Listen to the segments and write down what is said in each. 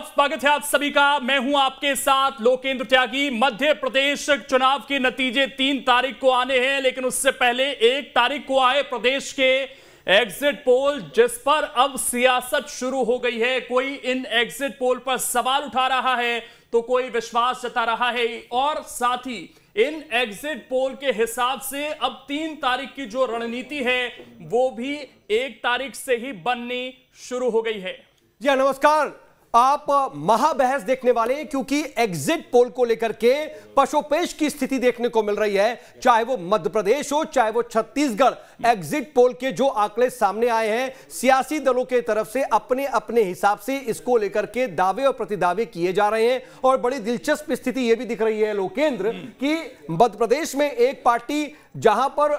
स्वागत है आप सभी का। मैं हूं आपके साथ लोकेंद्र त्यागी। मध्य प्रदेश चुनाव के नतीजे 3 तारीख को आने हैं, लेकिन उससे पहले 1 तारीख को आए प्रदेश के एग्जिट पोल, जिस पर अब सियासत शुरू हो गई है। कोई इन एग्जिट पोल पर सवाल उठा रहा है तो कोई विश्वास जता रहा है, और साथ ही इन एग्जिट पोल के हिसाब से अब 3 तारीख की जो रणनीति है वो भी 1 तारीख से ही बननी शुरू हो गई है। जी नमस्कार, आप महाबहस देखने वाले हैं क्योंकि एग्जिट पोल को लेकर के पशोपेश की स्थिति देखने को मिल रही है। चाहे वो मध्य प्रदेश हो, चाहे वो छत्तीसगढ़, एग्जिट पोल के जो आंकड़े सामने आए हैं, सियासी दलों के तरफ से अपने अपने हिसाब से इसको लेकर के दावे और प्रतिदावे किए जा रहे हैं। और बड़ी दिलचस्प स्थिति यह भी दिख रही है लोकेंद्र कि मध्य प्रदेश में एक पार्टी जहां पर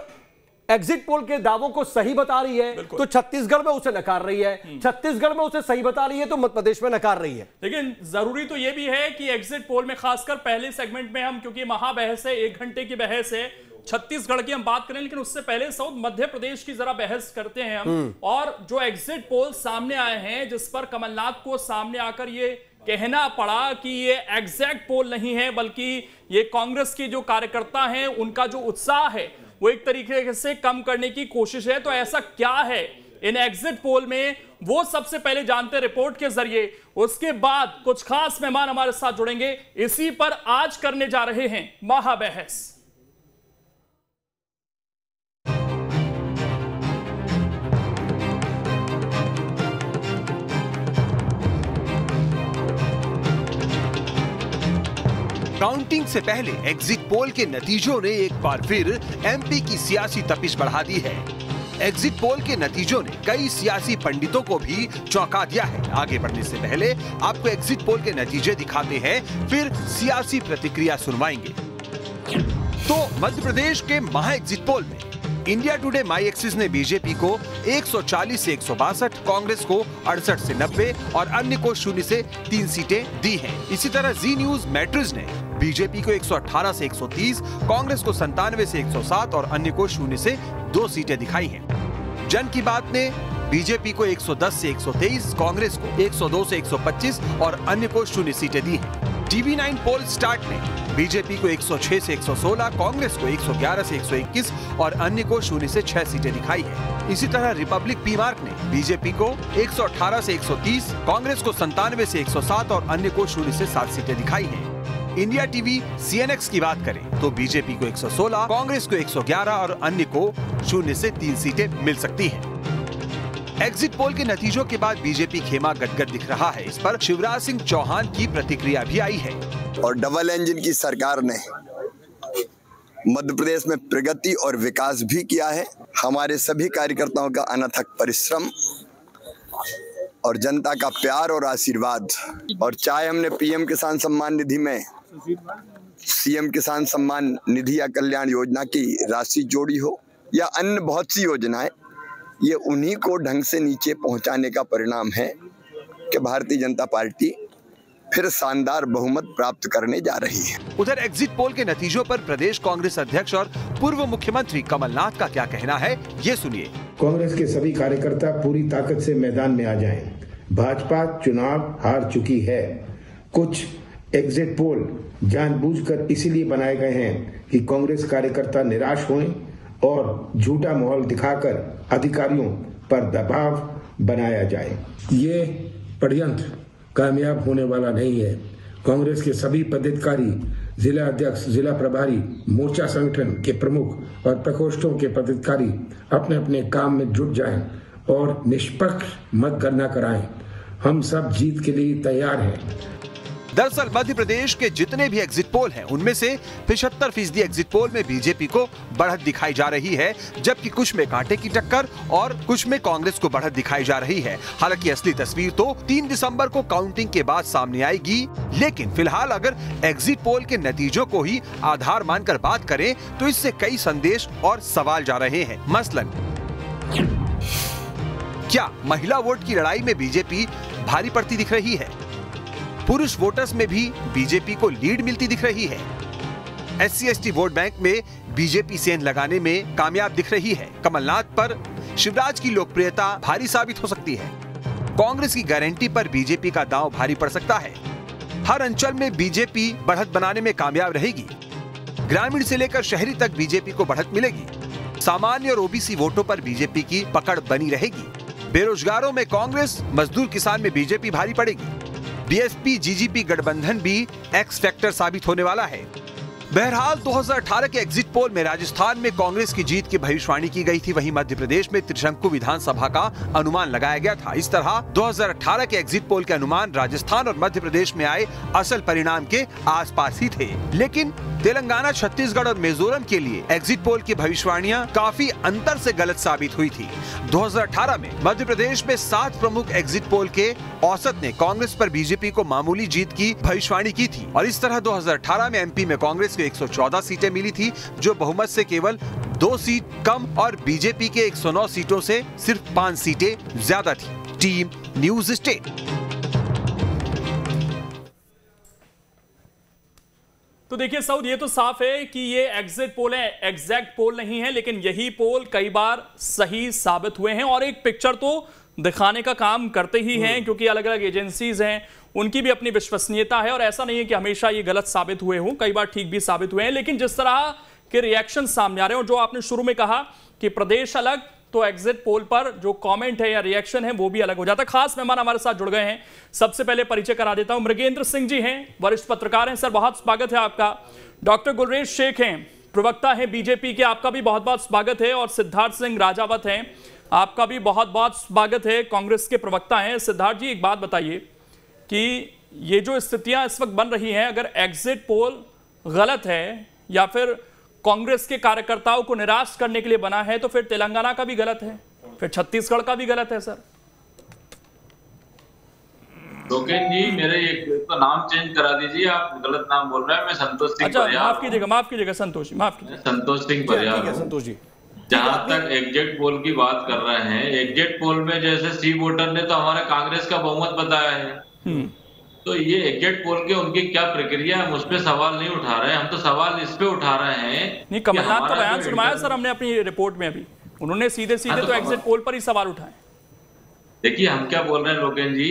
एग्जिट पोल के दावों को सही बता रही है तो छत्तीसगढ़ में उसे नकार रही है, छत्तीसगढ़ में उसे सही बता रही है तो मध्य प्रदेश में नकार रही है। लेकिन जरूरी तो यह भी है कि एग्जिट पोल में, खासकर पहले सेगमेंट में हम, क्योंकि महाबहस है, 1 घंटे की बहस है, छत्तीसगढ़ की हम बात करें, लेकिन उससे पहले साउथ मध्य प्रदेश की जरा बहस करते हैं हम। और जो एग्जिट पोल सामने आए हैं, जिस पर कमलनाथ को सामने आकर ये कहना पड़ा कि ये एग्जैक्ट पोल नहीं है, बल्कि ये कांग्रेस के जो कार्यकर्ता हैं उनका जो उत्साह है वो एक तरीके से कम करने की कोशिश है। तो ऐसा क्या है इन एग्जिट पोल में, वो सबसे पहले जानते हैं रिपोर्ट के जरिए। उसके बाद कुछ खास मेहमान हमारे साथ जुड़ेंगे। इसी पर आज करने जा रहे हैं महाबहस। काउंटिंग से पहले एग्जिट पोल के नतीजों ने एक बार फिर एमपी की सियासी तपिश बढ़ा दी है। एग्जिट पोल के नतीजों ने कई सियासी पंडितों को भी चौंका दिया है। आगे बढ़ने से पहले आपको एग्जिट पोल के नतीजे दिखाते हैं, फिर सियासी प्रतिक्रिया सुनवाएंगे। तो मध्य प्रदेश के महा एग्जिट पोल में इंडिया टुडे माई एक्सिस ने बीजेपी को 140 से 162, कांग्रेस को 68 से 90 और अन्य को 0 से 3 सीटें दी हैं। इसी तरह जी न्यूज मैट्रिज ने बीजेपी को 118 से 130, कांग्रेस को 97 से 107 और अन्य को 0 से 2 सीटें दिखाई हैं। जन की बात ने बीजेपी को 110 से 123, कांग्रेस को 102 से 125 और अन्य को 0 सीटें दी हैं। TV9 पोल स्टार्ट ने बीजेपी को 106 से 116, कांग्रेस को 111 से 121 और अन्य को 0 से 6 सीटें दिखाई है। इसी तरह रिपब्लिक पी मार्क ने बीजेपी को 118 से 130, कांग्रेस को 97 से 107 और अन्य को 0 से 7 सीटें दिखाई है। इंडिया टीवी CNX की बात करें तो बीजेपी को 116, कांग्रेस को 111 और अन्य को 0 से 3 सीटें मिल सकती हैं। एग्जिट पोल के नतीजों के बाद बीजेपी खेमा गदगद दिख रहा है। इस पर शिवराज सिंह चौहान की प्रतिक्रिया भी आई है। और डबल इंजन की सरकार ने मध्य प्रदेश में प्रगति और विकास भी किया है। हमारे सभी कार्यकर्ताओं का अनथक परिश्रम और जनता का प्यार और आशीर्वाद, और चाहे हमने PM किसान सम्मान निधि में CM किसान सम्मान निधि या कल्याण योजना की राशि जोड़ी हो या अन्य बहुत सी योजनाएं, ये उन्हीं को ढंग से नीचे पहुंचाने का परिणाम है कि भारतीय जनता पार्टी फिर शानदार बहुमत प्राप्त करने जा रही है। उधर एग्जिट पोल के नतीजों पर प्रदेश कांग्रेस अध्यक्ष और पूर्व मुख्यमंत्री कमलनाथ का क्या कहना है, ये सुनिए। कांग्रेस के सभी कार्यकर्ता पूरी ताकत से मैदान में आ जाएं। भाजपा चुनाव हार चुकी है। कुछ एग्जिट पोल जानबूझकर इसीलिए बनाए गए हैं कि कांग्रेस कार्यकर्ता निराश हों और झूठा माहौल दिखाकर अधिकारियों पर दबाव बनाया जाए। ये षड्यंत्र कामयाब होने वाला नहीं है। कांग्रेस के सभी पदाधिकारी, जिला अध्यक्ष, जिला प्रभारी, मोर्चा संगठन के प्रमुख और प्रकोष्ठों के पदाधिकारी अपने अपने काम में जुट जाएं और निष्पक्ष मतगणना कराएं। हम सब जीत के लिए तैयार हैं। दरअसल मध्य प्रदेश के जितने भी एग्जिट पोल हैं, उनमें से 75% एग्जिट पोल में बीजेपी को बढ़त दिखाई जा रही है, जबकि कुछ में कांटे की टक्कर और कुछ में कांग्रेस को बढ़त दिखाई जा रही है। हालांकि असली तस्वीर तो 3 दिसंबर को काउंटिंग के बाद सामने आएगी, लेकिन फिलहाल अगर एग्जिट पोल के नतीजों को ही आधार मानकर बात करें तो इससे कई संदेश और सवाल जा रहे हैं। मसलन, क्या महिला वोट की लड़ाई में बीजेपी भारी पड़ती दिख रही है? पुरुष वोटर्स में भी बीजेपी को लीड मिलती दिख रही है। SC/ST वोट बैंक में बीजेपी सेंध लगाने में कामयाब दिख रही है। कमलनाथ पर शिवराज की लोकप्रियता भारी साबित हो सकती है। कांग्रेस की गारंटी पर बीजेपी का दांव भारी पड़ सकता है। हर अंचल में बीजेपी बढ़त बनाने में कामयाब रहेगी। ग्रामीण से लेकर शहरी तक बीजेपी को बढ़त मिलेगी। सामान्य और ओबीसी वोटों पर बीजेपी की पकड़ बनी रहेगी। बेरोजगारों में कांग्रेस, मजदूर किसान में बीजेपी भारी पड़ेगी। बीएसपी जीजीपी गठबंधन भी एक्स फैक्टर साबित होने वाला है। बहरहाल 2018 के एग्जिट पोल में राजस्थान में कांग्रेस की जीत की भविष्यवाणी की गई थी। वहीं मध्य प्रदेश में त्रिशंकु विधानसभा का अनुमान लगाया गया था। इस तरह 2018 के एग्जिट पोल के अनुमान राजस्थान और मध्य प्रदेश में आए असल परिणाम के आसपास ही थे। लेकिन तेलंगाना, छत्तीसगढ़ और मिजोरम के लिए एग्जिट पोल की भविष्यवाणियां काफी अंतर से गलत साबित हुई थी। 2018 में मध्य प्रदेश में 7 प्रमुख एग्जिट पोल के औसत ने कांग्रेस पर बीजेपी को मामूली जीत की भविष्यवाणी की थी और इस तरह 2018 में एमपी में कांग्रेस को 114 सीटें मिली थी, जो बहुमत से केवल 2 सीट कम और बीजेपी के 109 सीटों से सिर्फ 5 सीटें ज्यादा थी। Team news state. तो देखिए सऊद, ये तो साफ है कि ये एग्जिट पोल है, एग्जैक्ट पोल नहीं है, लेकिन यही पोल कई बार सही साबित हुए हैं और एक पिक्चर तो दिखाने का काम करते ही हैं, क्योंकि अलग अलग एजेंसीज हैं, उनकी भी अपनी विश्वसनीयता है और ऐसा नहीं है कि हमेशा ये गलत साबित हुए हों, कई बार ठीक भी साबित हुए हैं। लेकिन जिस तरह के रिएक्शन सामने आ रहे हैं और जो आपने शुरू में कहा कि प्रदेश अलग, तो एग्जिट पोल पर जो कमेंट है या रिएक्शन है वो भी अलग हो जाता है। खास मेहमान हमारे साथ जुड़ गए हैं। सबसे पहले परिचय करा देता हूं, मृगेंद्र सिंह जी हैं, वरिष्ठ पत्रकार हैं। सर बहुत स्वागत है आपका। डॉक्टर गुलरेज शेख हैं, प्रवक्ता हैं बीजेपी के, आपका भी बहुत बहुत स्वागत है। और सिद्धार्थ सिंह राजावत हैं, आपका भी बहुत बहुत स्वागत है, कांग्रेस के प्रवक्ता हैं। सिद्धार्थ जी, एक बात बताइए कि ये जो स्थितियां इस वक्त बन रही हैं, अगर एग्जिट पोल गलत है या फिर कांग्रेस के कार्यकर्ताओं को निराश करने के लिए बना है, तो फिर तेलंगाना का भी गलत है, फिर छत्तीसगढ़ का भी गलत है। सर लोकेन जी, मेरे एक तो नाम चेंज करा दीजिए, आप गलत नाम बोल रहे हैं। मैं संतोष सिंह। अच्छा, माफ कीजिएगा संतोष जी, माफ कीजिए। संतोष सिंह परियार। संतोष जी, जहां तक एग्जिट पोल की बात कर रहे हैं, एग्जिट पोल में जैसे सी वोटर ने तो हमारे कांग्रेस का बहुमत बताया है, तो ये एग्जिट पोल के उनकी क्या प्रक्रिया है, हम उस पर सवाल नहीं उठा रहे हैं। हम तो सवाल इस पे उठा रहे हैं। नहीं, कमलनाथ का बयान सुनवाया सर हमने अपनी रिपोर्ट में, अभी उन्होंने सीधे तो एग्जिट पोल पर ही सवाल उठाए। देखिए हम क्या बोल रहे हैं लोकेन जी,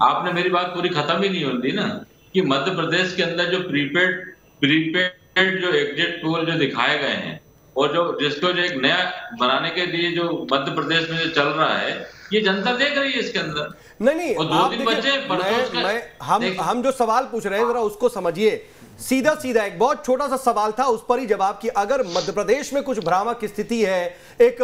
आपने मेरी बात पूरी खत्म ही नहीं होती ना, कि मध्य प्रदेश के अंदर जो प्रीपेड जो एग्जिट पोल जो दिखाए गए हैं और जो जिसको जो एक नया बनाने के लिए जो मध्य प्रदेश में जो चल रहा है, ये जनता देख रही है इसके अंदर। नहीं, और 2 दिन बचे। हम जो सवाल पूछ रहे हैं जरा उसको समझिए। सीधा एक बहुत छोटा सा सवाल था, उस पर ही जवाब कि अगर मध्य प्रदेश में कुछ भ्रामक स्थिति है, एक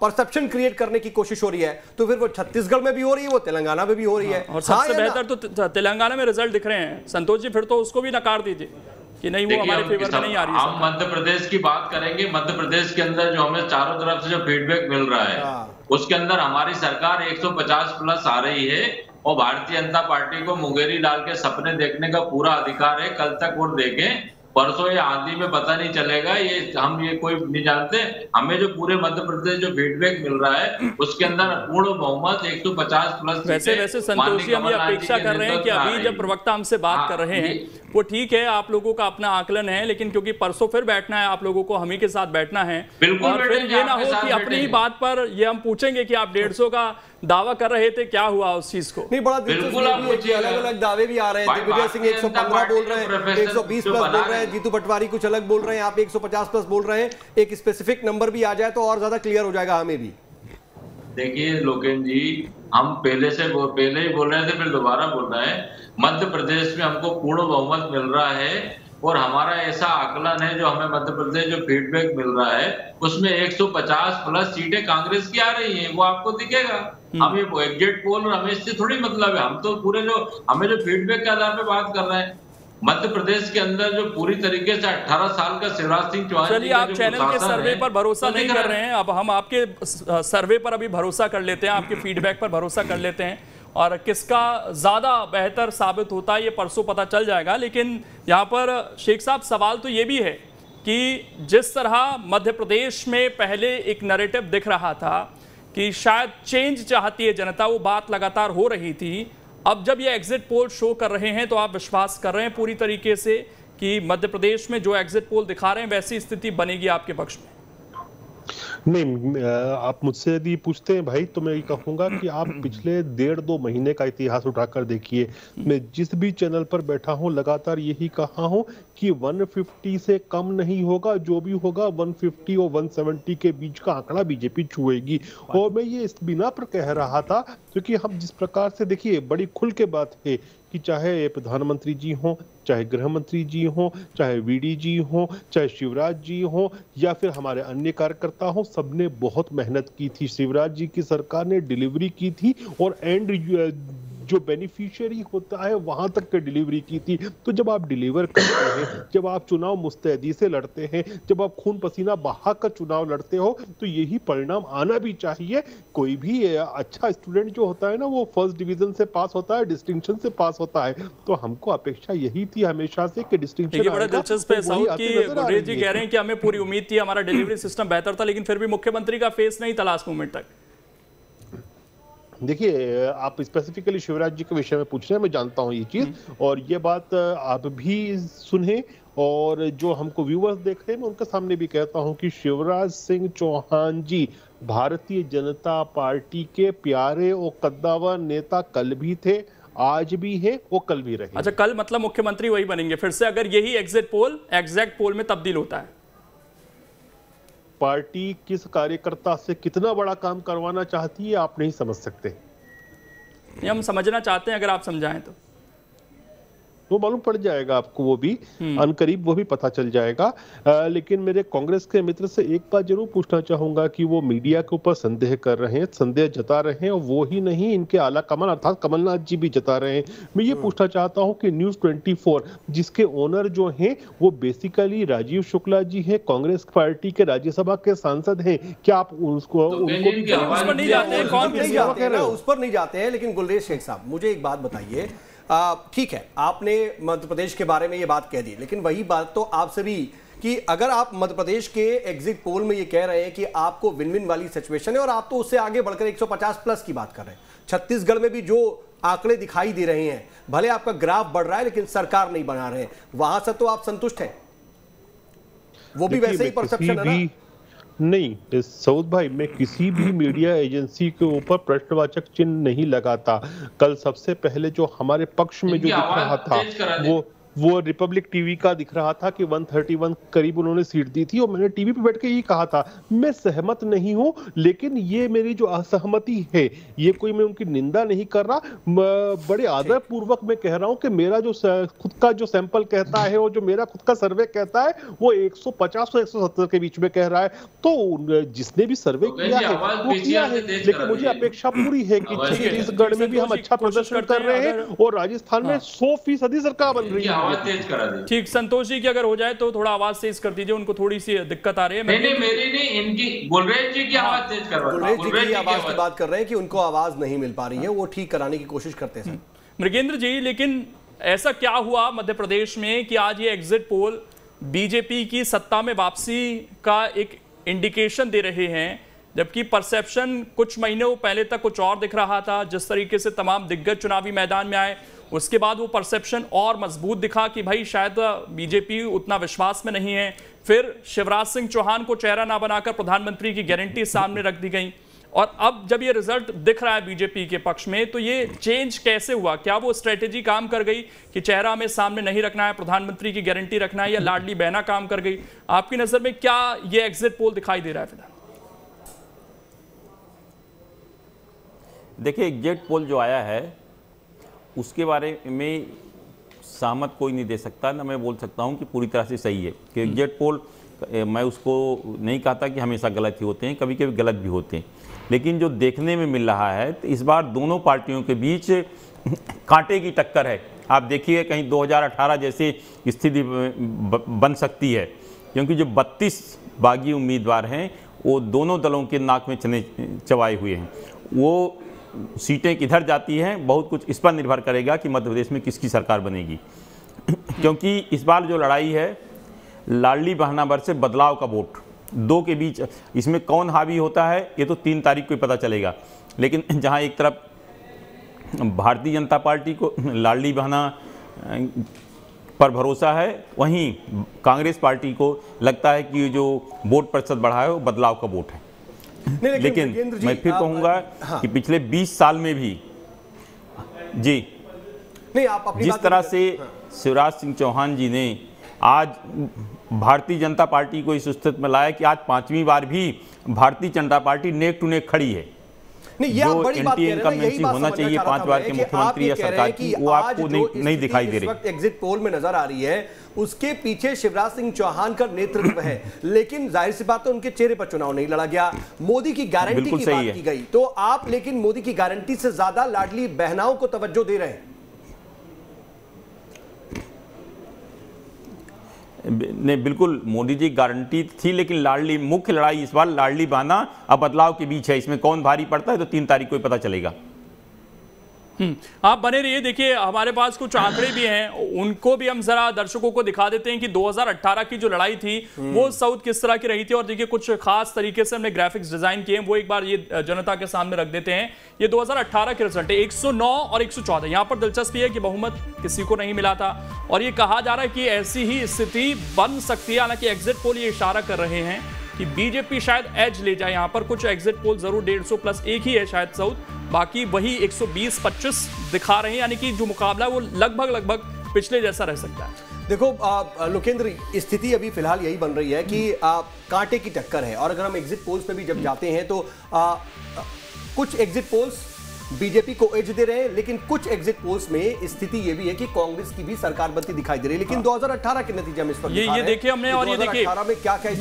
परसेप्शन क्रिएट करने की कोशिश हो रही है, तो फिर वो छत्तीसगढ़ में भी हो रही है, वो तेलंगाना में भी हो रही है। और सबसे बेहतर तो तेलंगाना में रिजल्ट दिख रहे हैं। संतोष जी, फिर तो उसको भी नकार दीजिए कि नहीं, वो हमारे फेवर में नहीं आ रही है। हम मध्य प्रदेश की बात करेंगे। मध्य प्रदेश के अंदर जो हमें चारों तरफ से जो फीडबैक मिल रहा है, उसके अंदर हमारी सरकार 150 प्लस आ रही है और भारतीय जनता पार्टी को मुंगेरी लाल के सपने देखने का पूरा अधिकार है। कल तक वोट देखें, परसों या आंधी में पता नहीं चलेगा, ये कोई नहीं जानते। हमें जो पूरे मध्य प्रदेश जो फीडबैक मिल रहा है, उसके अंदर पूर्ण बहुमत 150 प्लस। वैसे संतोष जी, हम ये अपेक्षा कर रहे हैं कि अभी जब प्रवक्ता हमसे बात कर रहे हैं, वो ठीक है, आप लोगों का अपना आकलन है, लेकिन क्योंकि परसों फिर बैठना है आप लोगों को, हम ही के साथ बैठना है, और फिर ये ना हो कि अपनी ही बात पर ये हम पूछेंगे कि आप 150 का दावा कर रहे थे, क्या हुआ उस चीज को। नहीं, बड़ा दिलचस्प, अलग अलग दावे भी आ रहे हैं। दिग्विजय सिंह 115 बोल रहे हैं, 120 प्लस बोल रहे हैं, जीतू पटवारी कुछ अलग बोल रहे हैं, आप 150 प्लस बोल रहे हैं। एक स्पेसिफिक नंबर भी आ जाए तो और ज्यादा क्लियर हो जाएगा हमें भी। देखिए लोकेन जी, हम पहले ही बोल रहे थे, फिर दोबारा बोल रहे हैं, मध्य प्रदेश में हमको पूर्ण बहुमत मिल रहा है और हमारा ऐसा आकलन है, जो हमें मध्य प्रदेश जो फीडबैक मिल रहा है, उसमें 150 प्लस सीटें कांग्रेस की आ रही हैं, वो आपको दिखेगा। हम ये एग्जिट पोल और हमें इससे थोड़ी मतलब है, हम तो पूरे हमें जो फीडबैक के आधार पे बात कर रहे हैं। मध्य प्रदेश के अंदर जो पूरी तरीके से 18 साल का शिवराज सिंह चौहान, चलिए आप चैनल के सर्वे पर भरोसा नहीं कर रहे हैं, अब हम आपके सर्वे पर अभी भरोसा कर लेते हैं, आपके फीडबैक पर भरोसा कर लेते हैं, और किसका ज्यादा बेहतर साबित होता है ये परसों पता चल जाएगा। लेकिन यहाँ पर शेख साहब, सवाल तो ये भी है कि जिस तरह मध्य प्रदेश में पहले एक नैरेटिव दिख रहा था कि शायद चेंज चाहती है जनता, वो बात लगातार हो रही थी, अब जब ये एग्जिट पोल शो कर रहे हैं तो आप विश्वास कर रहे हैं पूरी तरीके से कि मध्य प्रदेश में जो एग्जिट पोल दिखा रहे हैं वैसी स्थिति बनेगी आपके पक्ष में? नहीं, आप मुझसे यदि पूछते हैं भाई तो मैं ये कहूंगा कि आप पिछले 1.5-2 महीने का इतिहास उठाकर देखिए। मैं जिस भी चैनल पर बैठा हूं लगातार यही कहा हूं कि 150 से कम नहीं होगा, जो भी होगा 150 और 170 के बीच का आंकड़ा बीजेपी छुएगी। और मैं ये इस बिना पर कह रहा था क्योंकि हम जिस प्रकार से देखिए बड़ी खुल के बात है कि चाहे प्रधानमंत्री जी हों, चाहे गृह मंत्री जी हों, चाहे वीडी जी हों, चाहे शिवराज जी हों या फिर हमारे अन्य कार्यकर्ता हों, सबने बहुत मेहनत की थी। शिवराज जी की सरकार ने डिलीवरी की थी और एंड जो बेनिफिशियरी होता है वहां तक की डिलीवरी की थी। तो जब आप डिलीवर करते हैं, जब आप चुनाव मुस्तैदी से लड़ते हैं, जब आप खून पसीना बहाकर चुनाव लड़ते हो तो यही परिणाम आना भी चाहिए। कोई भी अच्छा स्टूडेंट जो होता है ना वो फर्स्ट डिवीजन से पास होता है, डिस्टिंक्शन से पास होता है। तो हमको अपेक्षा यही थी हमेशा से कि डिस्टिंक्शन बड़ा दिलचस्प है साउथ की गुरेज जी कह रहे हैं कि हमें पूरी उम्मीद थी, हमारा डिलीवरी सिस्टम बेहतर था, लेकिन फिर भी मुख्यमंत्री का फेस नहीं था लास्ट मोमेंट तक। देखिए, आप स्पेसिफिकली शिवराज जी के विषय में पूछ रहे हैं, मैं जानता हूं ये चीज, और ये बात आप भी सुने और जो हमको व्यूअर्स देख रहे हैं मैं उनके सामने भी कहता हूं कि शिवराज सिंह चौहान जी भारतीय जनता पार्टी के प्यारे और कद्दावर नेता कल भी थे, आज भी है, वो कल भी रहे। अच्छा, कल मतलब मुख्यमंत्री वही बनेंगे फिर से अगर यही एग्जिट पोल एग्जैक्ट पोल में तब्दील होता है? पार्टी किस कार्यकर्ता से कितना बड़ा काम करवाना चाहती है आप नहीं समझ सकते। हम समझना चाहते हैं, अगर आप समझाएं तो वो मालूम पड़ जाएगा आपको, वो भी अनकरीब वो भी पता चल जाएगा। लेकिन मेरे कांग्रेस के मित्र से एक बात जरूर पूछना चाहूंगा कि वो मीडिया के ऊपर संदेह कर रहे हैं, संदेह जता रहे हैं, और वो ही नहीं इनके आला कमान अर्थात कमलनाथ जी भी जता रहे हैं। मैं ये पूछना चाहता हूं कि न्यूज 24 जिसके ओनर जो हैं वो बेसिकली राजीव शुक्ला जी है, कांग्रेस पार्टी के राज्यसभा के सांसद हैं, क्या आप उसको उस पर नहीं जाते हैं? लेकिन गुलरेज शेख साहब मुझे एक बात बताइए, ठीक है आपने मध्य प्रदेश के बारे में ये बात कह दी, लेकिन वही बात तो आपसे भी कि अगर आप मध्य प्रदेश के एग्जिट पोल में ये कह रहे हैं कि आपको विन विन वाली सिचुएशन है और आप तो उससे आगे बढ़कर 150 प्लस की बात कर रहे हैं, छत्तीसगढ़ में भी जो आंकड़े दिखाई दे रहे हैं, भले आपका ग्राफ बढ़ रहा है लेकिन सरकार नहीं बना रहे, वहां से तो आप संतुष्ट हैं? वो भी वैसे ही परसेप्शन है ना? नहीं सऊद भाई, मैं किसी भी मीडिया एजेंसी के ऊपर प्रश्नवाचक चिन्ह नहीं लगाता। कल सबसे पहले जो हमारे पक्ष में जो दिख रहा था वो रिपब्लिक टीवी का दिख रहा था कि 131 करीब उन्होंने सीट दी थी, और मैंने टीवी पे बैठ के यही कहा था मैं सहमत नहीं हूं, लेकिन ये मेरी जो असहमति है ये कोई मैं उनकी निंदा नहीं कर रहा, बड़े आदर पूर्वक मैं कह रहा हूं कि मेरा जो खुद का जो सैंपल कहता है और जो मेरा खुद का सर्वे कहता है वो 150 और 170 के बीच में कह रहा है। तो जिसने भी सर्वे किया है वो किया है, लेकिन मुझे अपेक्षा पूरी है कि छत्तीसगढ़ में भी हम अच्छा प्रदर्शन कर रहे हैं और राजस्थान में 100% सरकार बन रही है। तेज करा दी। ठीक, संतोष जी की अगर हो जाए तो थोड़ा आवाज तेज कर दीजिए, उनको थोड़ी सी दिक्कत आ रही है। नहीं मेरी नहीं, इनकी गुलरेज जी की आवाज तेज करवा। गुलरेज जी की आवाज की बात कर रहे हैं कि उनको आवाज नहीं मिल पा रही है, वो ठीक कराने की कोशिश करते हैं। मृगेंद्र जी, लेकिन ऐसा क्या हुआ मध्य प्रदेश में कि आज ये एग्जिट पोल बीजेपी की सत्ता में वापसी का एक इंडिकेशन दे रहे हैं, जबकि परसेप्शन कुछ महीनों पहले तक कुछ और दिख रहा था। जिस तरीके से तमाम दिग्गज चुनावी मैदान में आए उसके बाद वो परसेप्शन और मजबूत दिखा कि भाई शायद बीजेपी उतना विश्वास में नहीं है। फिर शिवराज सिंह चौहान को चेहरा ना बनाकर प्रधानमंत्री की गारंटी सामने रख दी गई, और अब जब ये रिजल्ट दिख रहा है बीजेपी के पक्ष में, तो ये चेंज कैसे हुआ? क्या वो स्ट्रेटेजी काम कर गई कि चेहरा हमें सामने नहीं रखना है, प्रधानमंत्री की गारंटी रखना है, या लाडली बहना काम कर गई? आपकी नजर में क्या ये एग्जिट पोल दिखाई दे रहा है फिलहाल? देखिए, एग्जिट पोल जो आया है उसके बारे में सहमत कोई नहीं दे सकता, ना मैं बोल सकता हूं कि पूरी तरह से सही है कि एग्जिट पोल, मैं उसको नहीं कहता कि हमेशा गलत ही होते हैं, कभी कभी गलत भी होते हैं, लेकिन जो देखने में मिल रहा है तो इस बार दोनों पार्टियों के बीच कांटे की टक्कर है। आप देखिए कहीं 2018 जैसी स्थिति बन सकती है, क्योंकि जो 32 बागी उम्मीदवार हैं वो दोनों दलों के नाक में चने चबाए हुए हैं। वो सीटें किधर जाती हैं बहुत कुछ इस पर निर्भर करेगा कि मध्य प्रदेश में किसकी सरकार बनेगी, क्योंकि इस बार जो लड़ाई है लाडली बहना वर्सेस बदलाव का वोट, दो के बीच, इसमें कौन हावी होता है ये तो 3 तारीख को ही पता चलेगा। लेकिन जहां एक तरफ भारतीय जनता पार्टी को लाडली बहना पर भरोसा है, वहीं कांग्रेस पार्टी को लगता है कि जो वोट प्रतिशत बढ़ा है वो बदलाव का वोट है। लेकिन मैं फिर कहूंगा कि पिछले 20 साल में भी जी नहीं, आप अपनी जिस तरह से शिवराज सिंह चौहान जी ने आज भारतीय जनता पार्टी को इस स्थिति में लाया कि आज 5वीं बार भी Bharatiya Janata party neck to neck खड़ी है। नहीं, ये आप बड़ी बात कह रहे हैं, यही बात होना चाहिए 5 बार के मुख्यमंत्री या सरकार की, वो आपको नहीं दिखाई दे रही। एग्जिट पोल में नजर आ रही है, उसके पीछे शिवराज सिंह चौहान का नेतृत्व है, लेकिन जाहिर सी बात है उनके चेहरे पर चुनाव नहीं लड़ा गया। मोदी की गारंटी की बात की गई, तो आप लेकिन मोदी की गारंटी से ज्यादा लाडली बहनाओं को तवज्जो दे रहे हैं। नहीं, बिल्कुल मोदी जी गारंटी थी, लेकिन लाडली मुख्य लड़ाई इस बार लाडली बहना और बदलाव के बीच है। इसमें कौन भारी पड़ता है तो 3 तारीख को ही पता चलेगा। आप बने रहिए। देखिए, हमारे पास कुछ आंकड़े भी हैं, उनको भी हम जरा दर्शकों को दिखा देते हैं कि 2018 की जो लड़ाई थी वो साउथ किस तरह की रही थी। और देखिए, कुछ खास तरीके से हमने ग्राफिक्स डिजाइन किए हैं, वो एक बार ये जनता के सामने रख देते हैं। ये 2018 के रिजल्ट है, 109 और 114। यहां पर दिलचस्पी है कि बहुमत किसी को नहीं मिला था, और ये कहा जा रहा है कि ऐसी ही स्थिति बन सकती है। हालांकि एग्जिट पोल ये इशारा कर रहे हैं कि बीजेपी शायद एज ले जाए। यहां पर कुछ एग्जिट पोल जरूर 150 प्लस एक ही है शायद साउथ, बाकी वही 120-25 दिखा रहे हैं, यानी कि जो मुकाबला है वो लगभग पिछले जैसा रह सकता है। देखो लोकेंद्र, स्थिति अभी फिलहाल यही बन रही है कि कांटे की टक्कर है, और अगर हम एग्जिट पोल्स पे भी जब जाते हैं तो कुछ एग्जिट पोल्स बीजेपी को एज दे रहे हैं, लेकिन कुछ एग्जिट पोल्स में स्थिति ये भी है कि कांग्रेस की भी सरकार बनती दिखाई दे रही है। लेकिन 2018 के नतीजे में इस पर ये देखिए हमने, और ये देखिए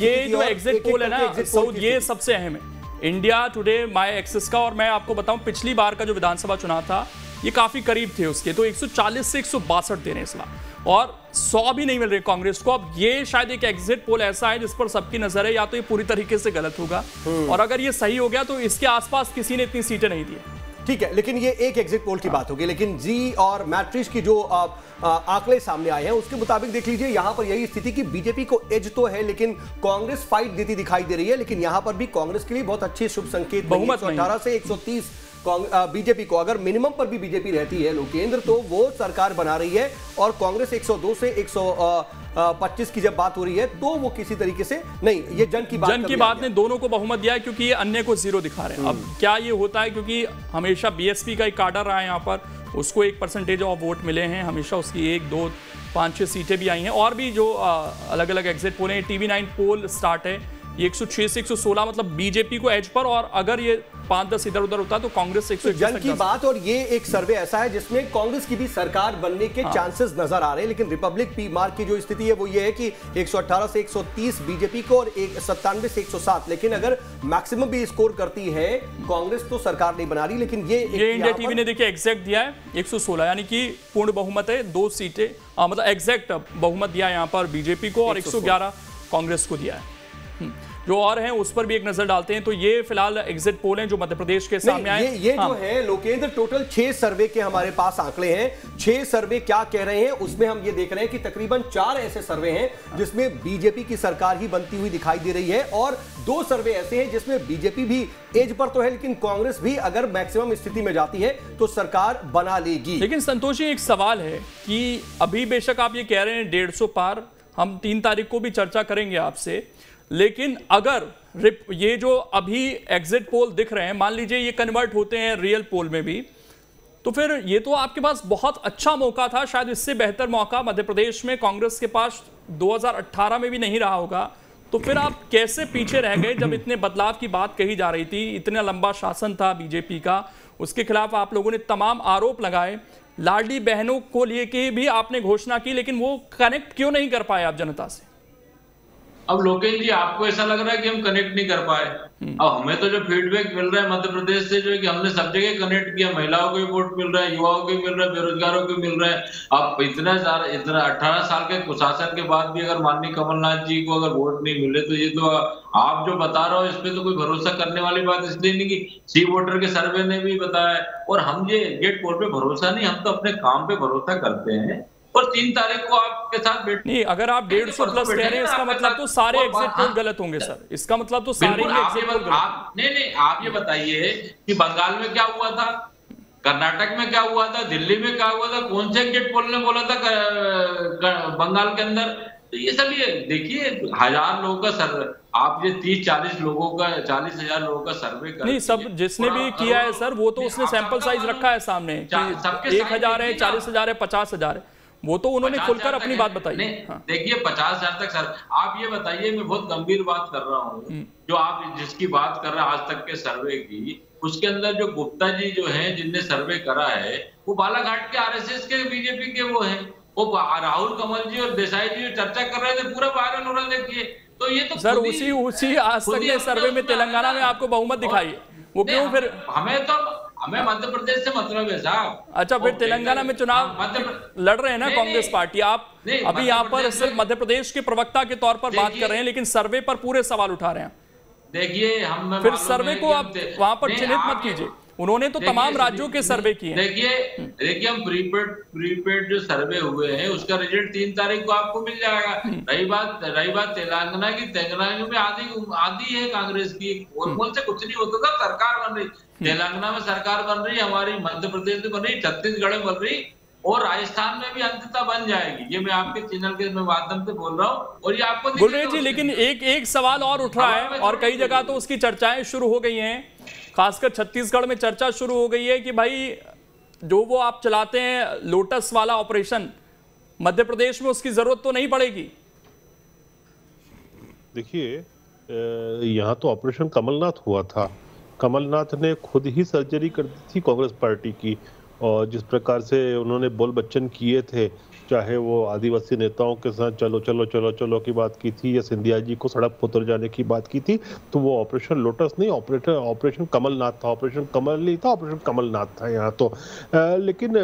ये जो एग्जिट पोल है ना साउथ, ये सबसे अहम है। इंडिया टुडे माय एक्सेस का, और मैं आपको बताऊं पिछली बार का जो विधानसभा चुनाव था ये काफी करीब थे उसके, तो 140 से 162 दे रहे हैं इस बार, और 100 भी नहीं मिल रहे कांग्रेस को। अब ये शायद एक एग्जिट पोल ऐसा है जिस पर सबकी नजर है, या तो ये पूरी तरीके से गलत होगा, और अगर ये सही हो गया तो इसके आसपास किसी ने इतनी सीटें नहीं दी है। ठीक है, लेकिन ये एक एग्जिट पोल की बात होगी, लेकिन जी और मैट्रिक्स की जो आंकड़े सामने आए हैं उसके मुताबिक देख लीजिए, यहां पर यही स्थिति कि बीजेपी को एज तो है, लेकिन कांग्रेस फाइट देती दिखाई दे रही है। लेकिन यहां पर भी कांग्रेस के लिए बहुत अच्छे शुभ संकेत, 118 से 130 बीजेपी को, अगर मिनिमम पर भी बीजेपी रहती है लोकेंद्र, तो वो सरकार बना रही है, और कांग्रेस 102 से 125 की जब बात हो रही है तो वो किसी तरीके से नहीं, ये जन की बात ने दोनों को बहुमत दिया है, क्योंकि ये अन्य को 0 दिखा रहे हैं। अब क्या ये होता है, क्योंकि हमेशा बीएसपी का एक काडर रहा है यहाँ पर, उसको 1% ऑफ वोट मिले हैं हमेशा, उसकी 1, 2, 5, 6 सीटें भी आई हैं, और भी जो अलग अलग एग्जिट पोल हैं। TV9 पोल स्टार्ट है, ये 106 से 116, मतलब बीजेपी को एज पर, और अगर ये 5-10 इधर उधर होता है तो कांग्रेस से 101 जन की बात। और ये एक सर्वे ऐसा है जिसमें कांग्रेस की भी सरकार बनने के चांसेस नजर आ रहे हैं, लेकिन रिपब्लिक पी मार्क की जो स्थिति है वो ये है कि 118 से 130 बीजेपी को, और 97 से 107, लेकिन अगर मैक्सिमम भी स्कोर करती है कांग्रेस तो सरकार नहीं बना रही। लेकिन ये इंडिया टीवी ने देखिए एग्जैक्ट दिया है 116, यानी कि पूर्ण बहुमत है, 2 सीटें, मतलब एग्जैक्ट बहुमत दिया है यहाँ पर बीजेपी को, और 111 कांग्रेस को दिया है। जो और हैं उस पर भी एक नजर डालते हैं। तो ये फिलहाल एग्जिट पोल हैं जो मध्य प्रदेश के सामने आए। ये जो है लोकेंद्र, टोटल 6 सर्वे के हमारे पास आंकड़े हैं। 6 सर्वे क्या कह रहे हैं उसमें हम ये देख रहे हैं कि तकरीबन 4 ऐसे सर्वे हैं जिसमें बीजेपी की सरकार ही बनती हुई दिखाई दे रही है, और 2 सर्वे ऐसे हैं जिसमें बीजेपी भी एज पर तो है, लेकिन कांग्रेस भी अगर मैक्सिमम स्थिति में जाती है तो सरकार बना लेगी। लेकिन संतोष जी, एक सवाल है कि अभी बेशक आप ये कह रहे हैं 150 पार, हम 3 तारीख को भी चर्चा करेंगे आपसे, लेकिन अगर ये जो अभी एग्जिट पोल दिख रहे हैं, मान लीजिए ये कन्वर्ट होते हैं रियल पोल में भी, तो फिर ये तो आपके पास बहुत अच्छा मौका था, शायद इससे बेहतर मौका मध्य प्रदेश में कांग्रेस के पास 2018 में भी नहीं रहा होगा। तो फिर आप कैसे पीछे रह गए जब इतने बदलाव की बात कही जा रही थी, इतना लंबा शासन था बीजेपी का, उसके खिलाफ आप लोगों ने तमाम आरोप लगाए, लाडली बहनों को लेके भी आपने घोषणा की, लेकिन वो कनेक्ट क्यों नहीं कर पाए आप जनता से? अब लोकेश जी, आपको ऐसा लग रहा है कि हम कनेक्ट नहीं कर पाए? अब हमें तो जो फीडबैक मिल रहा है मध्य प्रदेश से जो है कि हमने सब जगह कनेक्ट किया, महिलाओं को भी वोट मिल रहा है, युवाओं को भी मिल रहा है, बेरोजगारों को भी मिल रहा है। अब इतना 18 साल के कुशासन के बाद भी अगर माननीय कमलनाथ जी को अगर वोट नहीं मिले, तो ये तो आप जो बता रहे हो इस पे तो कोई भरोसा करने वाली बात इसलिए नहीं कि सी वोटर के सर्वे ने भी बताया, और हम ये एग्जिट पोल पे भरोसा नहीं, हम तो अपने काम पे भरोसा करते हैं। और 3 तारीख को आपके साथ बैठ नहीं, अगर आप 150 प्लस कह रहे हैं इसका मतलब तो सारे एग्जिट पोल गलत होंगे सर, इसका मतलब तो सारे एग्जिट पोल गलत। नहीं, आप ये बताइए कि बंगाल में क्या हुआ था, कर्नाटक में क्या हुआ था, दिल्ली में क्या हुआ था, कौन से एग्जिट पोल ने बोला था बंगाल के अंदर तो ये सब ये देखिए 1000 लोगों का सर्वे, आप ये 30-40 लोगों का 40,000 लोगों का सर्वे कर नहीं, सब जिसने भी किया है सर, वो तो उसने सैंपल साइज रखा है सामने कि 1000 है, 40,000 है, 50,000 है, वो तो उन्होंने खुलकर अपनी बात बताई। देखिए 50,000 तक सर, आप ये बताइए, मैं बहुत गंभीर बात कर रहा हूँ, जो आप जिसकी बात कर रहे हैं आज तक के सर्वे की, उसके अंदर जो गुप्ता जी जो हैं जिनने सर्वे करा है, वो बालाघाट के आरएसएस के बीजेपी के वो हैं, वो राहुल कमल जी और देसाई जी जो चर्चा कर रहे थे, पूरा वायरल हो रहा है। देखिए तो ये तो सर उसी आज तक के सर्वे में तेलंगाना में आपको बहुमत दिखाई है, वो क्यों फिर? हमें मध्य प्रदेश से मतलब है साहब। अच्छा, फिर तेलंगाना में चुनाव लड़ रहे हैं ना कांग्रेस पार्टी, आप अभी यहाँ पर सिर्फ मध्य प्रदेश के प्रवक्ता के तौर पर बात कर रहे हैं, लेकिन सर्वे पर पूरे सवाल उठा रहे हैं। देखिए हम फिर सर्वे को आप वहां पर चिन्हित मत कीजिए, उन्होंने तो तमाम राज्यों के सर्वे किए। देखिए हम प्रीपेड जो सर्वे हुए हैं उसका रिजल्ट 3 तारीख को आपको मिल जाएगा। रही बात तेलंगाना की, तेलंगाना में आधी है कांग्रेस की, गोलमोल से कुछ नहीं होता था, सरकार बन रही, तेलंगाना में सरकार बन रही, हमारी मध्य प्रदेश में बन रही, छत्तीसगढ़ में बन रही, और राजस्थान में भी अंततः बन जाएगी। ये मैं आपके चैनल के माध्यम से बोल रहा हूँ, और ये आपको गुलरेज जी, लेकिन एक सवाल और उठ रहा है, और कई जगह तो उसकी चर्चाएं शुरू हो गई हैं, खासकर छत्तीसगढ़ में चर्चा शुरू हो गई है कि भाई जो वो आप चलाते हैं लोटस वाला ऑपरेशन, मध्य प्रदेश में उसकी जरूरत तो नहीं पड़ेगी। देखिए यहाँ तो ऑपरेशन कमलनाथ हुआ था, कमलनाथ ने खुद ही सर्जरी कर दी थी कांग्रेस पार्टी की, और जिस प्रकार से उन्होंने बोल बच्चन किए थे, चाहे वो आदिवासी नेताओं के साथ चलो चलो चलो चलो की बात की थी, या सिंधिया जी को सड़क पर उतर जाने की बात की थी, तो वो ऑपरेशन लोटस नहीं, ऑपरेशन कमलनाथ था, ऑपरेशन कमल नहीं था, ऑपरेशन कमलनाथ था यहाँ तो। लेकिन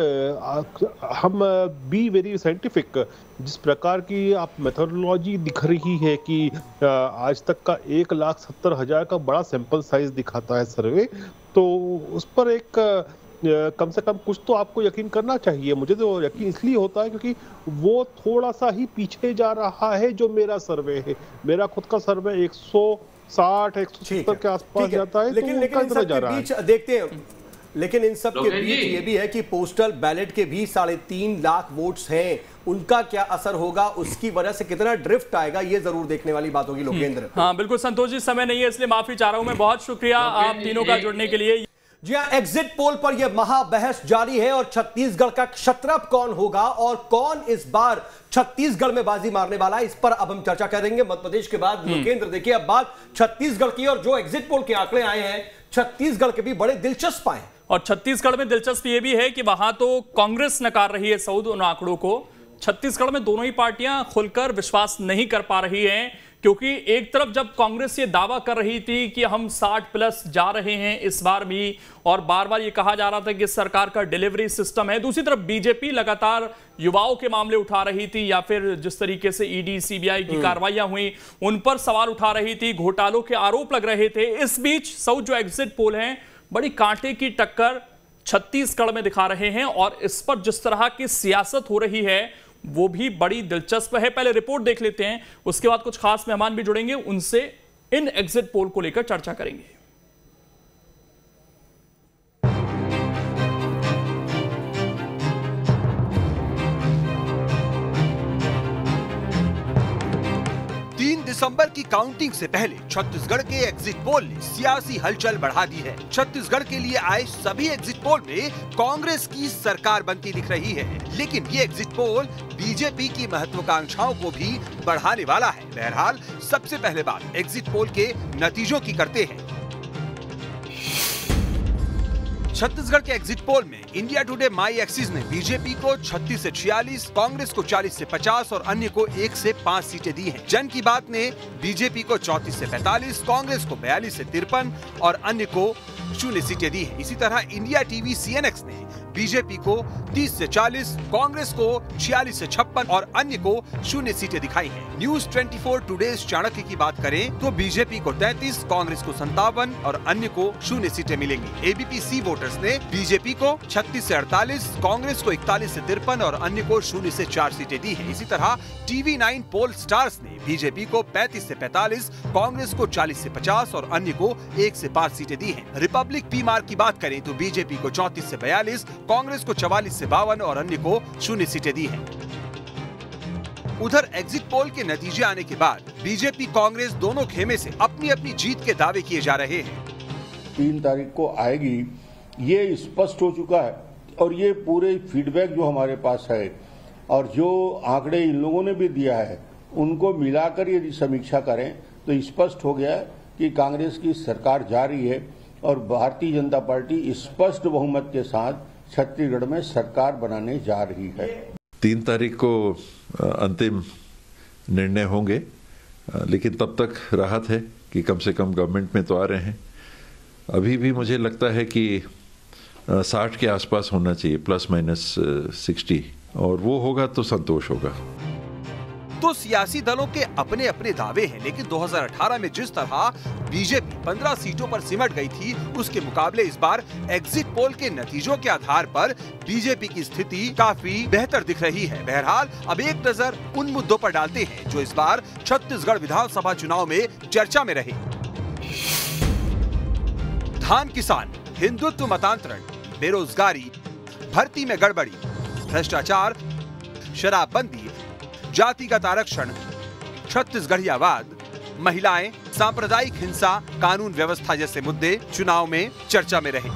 हम बी वेरी साइंटिफिक, जिस प्रकार की आप मेथोडोलॉजी दिख रही है कि आज तक का 1,70,000 का बड़ा सैंपल साइज दिखाता है सर्वे, तो उस पर एक कम से कम कुछ तो आपको यकीन करना चाहिए। मुझे तो यकीन इसलिए होता है क्योंकि वो थोड़ा सा ही पीछे जा रहा है जो मेरा सर्वे है। मेरा खुद का सर्वे 160-170 के आसपास जाता है, लेकिन इन सब के बीच देखते हैं, लेकिन इन सब के बीच ये भी है कि पोस्टल बैलेट के भी 3.5 लाख वोट्स हैं, उनका क्या असर होगा, उसकी वजह से कितना ड्रिफ्ट आएगा, ये जरूर देखने वाली बात होगी। लोकेंद्र। हाँ बिल्कुल संतोष जी, समय नहीं है इसलिए माफी चाह रहा हूं मैं, बहुत शुक्रिया आप तीनों का जुड़ने के लिए। जी हां, एग्जिट पोल पर यह महाबहस जारी है, और छत्तीसगढ़ का क्षत्रप कौन होगा और कौन इस बार छत्तीसगढ़ में बाजी मारने वाला है, इस पर अब हम चर्चा करेंगे मध्य प्रदेश के बाद। लोकेंद्र, देखिए अब बात छत्तीसगढ़ की, और जो एग्जिट पोल के आंकड़े आए हैं छत्तीसगढ़ के भी बड़े दिलचस्प आए, और छत्तीसगढ़ में दिलचस्प ये भी है कि वहां तो कांग्रेस नकार रही है सऊद उन आंकड़ों को, छत्तीसगढ़ में दोनों ही पार्टियां खुलकर विश्वास नहीं कर पा रही हैं, क्योंकि एक तरफ जब कांग्रेस ये दावा कर रही थी कि हम 60+ जा रहे हैं इस बार भी, और बार बार ये कहा जा रहा था कि सरकार का डिलीवरी सिस्टम है, दूसरी तरफ बीजेपी लगातार युवाओं के मामले उठा रही थी, या फिर जिस तरीके से ईडी सीबीआई की कार्रवाइयां हुई उन पर सवाल उठा रही थी, घोटालों के आरोप लग रहे थे। इस बीच साउथ जो एग्जिट पोल हैं बड़ी कांटे की टक्कर छत्तीसगढ़ में दिखा रहे हैं, और इस पर जिस तरह की सियासत हो रही है वो भी बड़ी दिलचस्प है। पहले रिपोर्ट देख लेते हैं, उसके बाद कुछ खास मेहमान भी जुड़ेंगे, उनसे इन एग्जिट पोल को लेकर चर्चा करेंगे। दिसंबर की काउंटिंग से पहले छत्तीसगढ़ के एग्जिट पोल ने सियासी हलचल बढ़ा दी है। छत्तीसगढ़ के लिए आए सभी एग्जिट पोल में कांग्रेस की सरकार बनती दिख रही है, लेकिन ये एग्जिट पोल बीजेपी की महत्वाकांक्षाओं को भी बढ़ाने वाला है। बहरहाल सबसे पहले बात एग्जिट पोल के नतीजों की करते हैं। छत्तीसगढ़ के एग्जिट पोल में इंडिया टुडे माई एक्सिस ने बीजेपी को 36 से 46, कांग्रेस को 40 से 50 और अन्य को 1 से 5 सीटें दी हैं। जन की बात ने बीजेपी को 34 से 45, कांग्रेस को 42 से 53 और अन्य को 0 सीटें दी हैं। इसी तरह इंडिया टीवी CNX ने बीजेपी को 30 से 40, कांग्रेस को 46 से 56 और अन्य को 0 सीटें दिखाई हैं। न्यूज 24 टुडेज चाणक्य की बात करें तो बीजेपी को 33, कांग्रेस को 57 और अन्य को 0 सीटें मिलेंगी। ABP वोटर्स ने बीजेपी को 36 से 48, कांग्रेस को 41 से 53 और अन्य को 0 से 4 सीटें दी हैं। इसी तरह TV9 पोल स्टार्स ने बीजेपी को 35 से 45, कांग्रेस को 40 से 50 और अन्य को 1 से 5 सीटें दी हैं। रिपब्लिक PMAR की बात करें तो बीजेपी को 34 से 42, कांग्रेस को 44 से 52 और अन्य को 0 सीटें दी हैं। उधर एग्जिट पोल के नतीजे आने के बाद बीजेपी कांग्रेस दोनों खेमे से अपनी अपनी जीत के दावे किए जा रहे हैं। 3 तारीख को आएगी, ये स्पष्ट हो चुका है और ये पूरे फीडबैक जो हमारे पास है और जो आंकड़े इन लोगों ने भी दिया है उनको मिलाकर यदि समीक्षा करें तो स्पष्ट हो गया है कि कांग्रेस की सरकार जा रही है और भारतीय जनता पार्टी स्पष्ट बहुमत के साथ छत्तीसगढ़ में सरकार बनाने जा रही है। 3 तारीख को अंतिम निर्णय होंगे, लेकिन तब तक राहत है कि कम से कम गवर्नमेंट में तो आ रहे हैं। अभी भी मुझे लगता है कि 60 के आसपास होना चाहिए, ±60, और वो होगा तो संतोष होगा। तो सियासी दलों के अपने अपने दावे हैं, लेकिन 2018 में जिस तरह बीजेपी 15 सीटों पर सिमट गई थी, उसके मुकाबले इस बार एग्जिट पोल के नतीजों के आधार पर बीजेपी की स्थिति काफी बेहतर दिख रही है। बहरहाल अब एक नजर उन मुद्दों पर डालते हैं जो इस बार छत्तीसगढ़ विधानसभा चुनाव में चर्चा में रहे। धान किसान, हिंदुत्व मतांतरण, बेरोजगारी, भर्ती में गड़बड़ी, भ्रष्टाचार, शराबबंदी, जातिगत आरक्षण, छत्तीसगढ़ियावाद, महिलाएं, सांप्रदायिक हिंसा, कानून व्यवस्था जैसे मुद्दे चुनाव में चर्चा में रहे।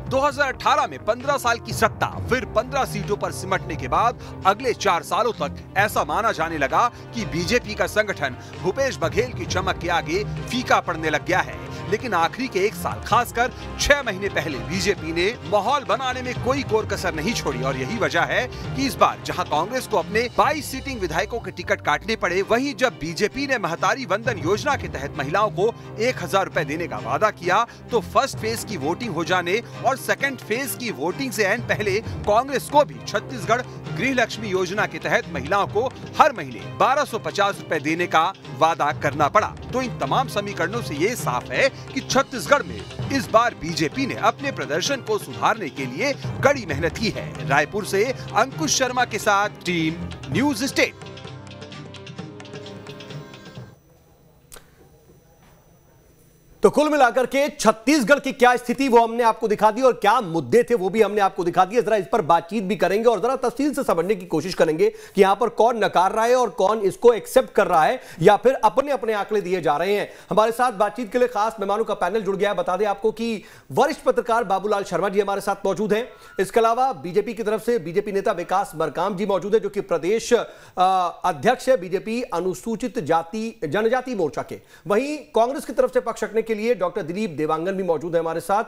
2018 में 15 साल की सत्ता, फिर 15 सीटों पर सिमटने के बाद अगले 4 सालों तक ऐसा माना जाने लगा कि बीजेपी का संगठन भूपेश बघेल की चमक के आगे फीका पड़ने लग गया है। लेकिन आखिरी के 1 साल, खासकर 6 महीने पहले बीजेपी ने माहौल बनाने में कोई कोर कसर नहीं छोड़ी और यही वजह है कि इस बार जहां कांग्रेस को अपने 22 सीटिंग विधायकों के टिकट काटने पड़े, वहीं जब बीजेपी ने महतारी वंदन योजना के तहत महिलाओं को 1000 रुपए देने का वादा किया, तो फर्स्ट फेज की वोटिंग हो जाने और सेकंड फेज की वोटिंग से ऐन पहले कांग्रेस को भी छत्तीसगढ़ गृह लक्ष्मी योजना के तहत महिलाओं को हर महीने 1250 रुपए देने का वादा करना पड़ा। तो इन तमाम समीकरणों से ये साफ है कि छत्तीसगढ़ में इस बार बीजेपी ने अपने प्रदर्शन को सुधारने के लिए कड़ी मेहनत की है। रायपुर से अंकुश शर्मा के साथ टीम न्यूज स्टेट। तो कुल मिलाकर के छत्तीसगढ़ की क्या स्थिति वो हमने आपको दिखा दी और क्या मुद्दे थे वो भी हमने आपको दिखा दिए। जरा इस पर बातचीत भी करेंगे और जरा तफसील से समझने की कोशिश करेंगे कि यहां पर कौन नकार रहा है और कौन इसको एक्सेप्ट कर रहा है या फिर अपने अपने आंकड़े दिए जा रहे हैं। हमारे साथ बातचीत के लिए खास मेहमानों का पैनल जुड़ गया है। बता दें आपको कि वरिष्ठ पत्रकार बाबूलाल शर्मा जी हमारे साथ मौजूद हैं। इसके अलावा बीजेपी की तरफ से बीजेपी नेता विकास मरकाम जी मौजूद है, जो कि प्रदेश अध्यक्ष है बीजेपी अनुसूचित जाति जनजाति मोर्चा के। वहीं कांग्रेस की तरफ से पक्ष रखने के लिए डॉक्टर दिलीप देवांगन भी मौजूद है हमारे साथ।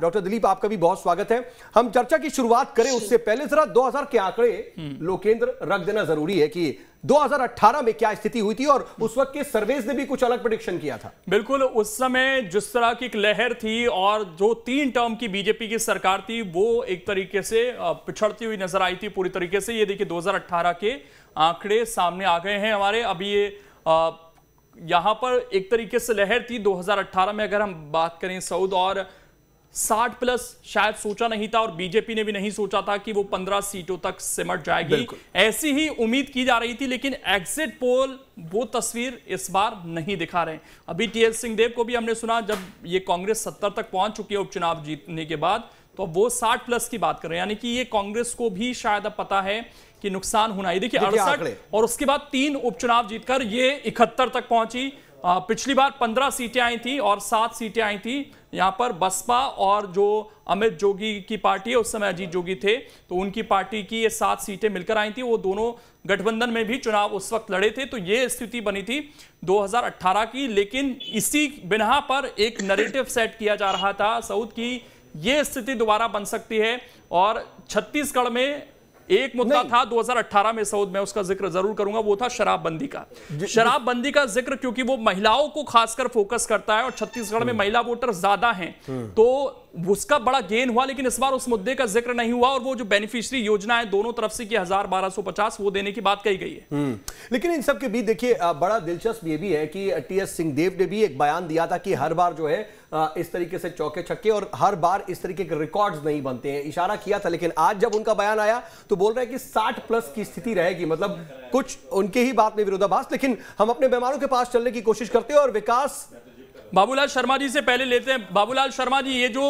डॉक्टर दिलीप, आपका भी बहुत स्वागत है। हम चर्चा की शुरुआत करें उससे पहले जरा 2000 के आंकड़े लोकेंद्र रख देना जरूरी है कि 2018 में क्या स्थिति हुई थी और उस वक्त के सर्वेज ने भी कुछ अलग प्रेडिक्शन किया था। बिल्कुल, उस समय जिस तरह की एक लहर थी और जो 3 टर्म की बीजेपी की सरकार थी वो एक तरीके से पिछड़ती हुई नजर आई थी पूरी तरीके से। ये देखिए 2018 के आंकड़े सामने आ गए हैं हमारे। अभी ये यहां पर एक तरीके से लहर थी 2018 में, अगर हम बात करें सऊद, और 60 प्लस शायद सोचा नहीं था और बीजेपी ने भी नहीं सोचा था कि वो 15 सीटों तक सिमट जाएगी। ऐसी ही उम्मीद की जा रही थी, लेकिन एग्जिट पोल वो तस्वीर इस बार नहीं दिखा रहे। अभी टीएस सिंहदेव को भी हमने सुना, जब ये कांग्रेस 70 तक पहुंच चुकी है उपचुनाव जीतने के बाद, तो वो 60 प्लस की बात कर रहे हैं। यानी कि ये कांग्रेस को भी शायद अब पता है कि नुकसान होना है। देखिए 68 और उसके बाद 3 उपचुनाव जीतकर ये 71 तक पहुंची। पिछली बार 15 सीटें आई थी और 7 सीटें आई थी यहां पर बसपा और जो अमित जोगी की पार्टी है, उस समय अजीत जोगी थे, तो उनकी पार्टी की ये 7 सीटें मिलकर आई थी। वो दोनों गठबंधन में भी चुनाव उस वक्त लड़े थे। तो ये स्थिति बनी थी 2018 की। लेकिन इसी बिना पर एक नैरेटिव सेट किया जा रहा था सऊद की ये स्थिति दोबारा बन सकती है। और छत्तीसगढ़ में एक मुद्दा था 2018 में सऊद, मैं उसका जिक्र जरूर करूंगा, वो था शराबबंदी का। शराबबंदी का जिक्र क्योंकि वो महिलाओं को खासकर फोकस करता है और छत्तीसगढ़ में महिला वोटर ज्यादा हैं, तो उसका बड़ा गेन हुआ। लेकिन इस बार उस मुद्दे का जिक्र नहीं हुआ और वो जो बेनिफिशियरी योजना है दोनों तरफ से कि 1250 वो देने की बात कही गई है। लेकिन इन सब के बीच देखिए बड़ा दिलचस्प ये भी है कि टीएस सिंहदेव ने भी एक बयान दिया था कि हर बार जो है इस तरीके से चौके छक्के और हर बार इस तरीके के रिकॉर्ड्स नहीं बनते हैं, इशारा किया था। लेकिन आज जब उनका बयान आया तो बोल रहे हैं कि 60 प्लस की स्थिति रहेगी। मतलब कुछ उनके ही बात में विरोधाभास। लेकिन हम अपने मेहमानों के पास चलने की कोशिश करते हैं और विकास बाबूलाल शर्मा जी से पहले लेते हैं। बाबूलाल शर्मा जी, ये जो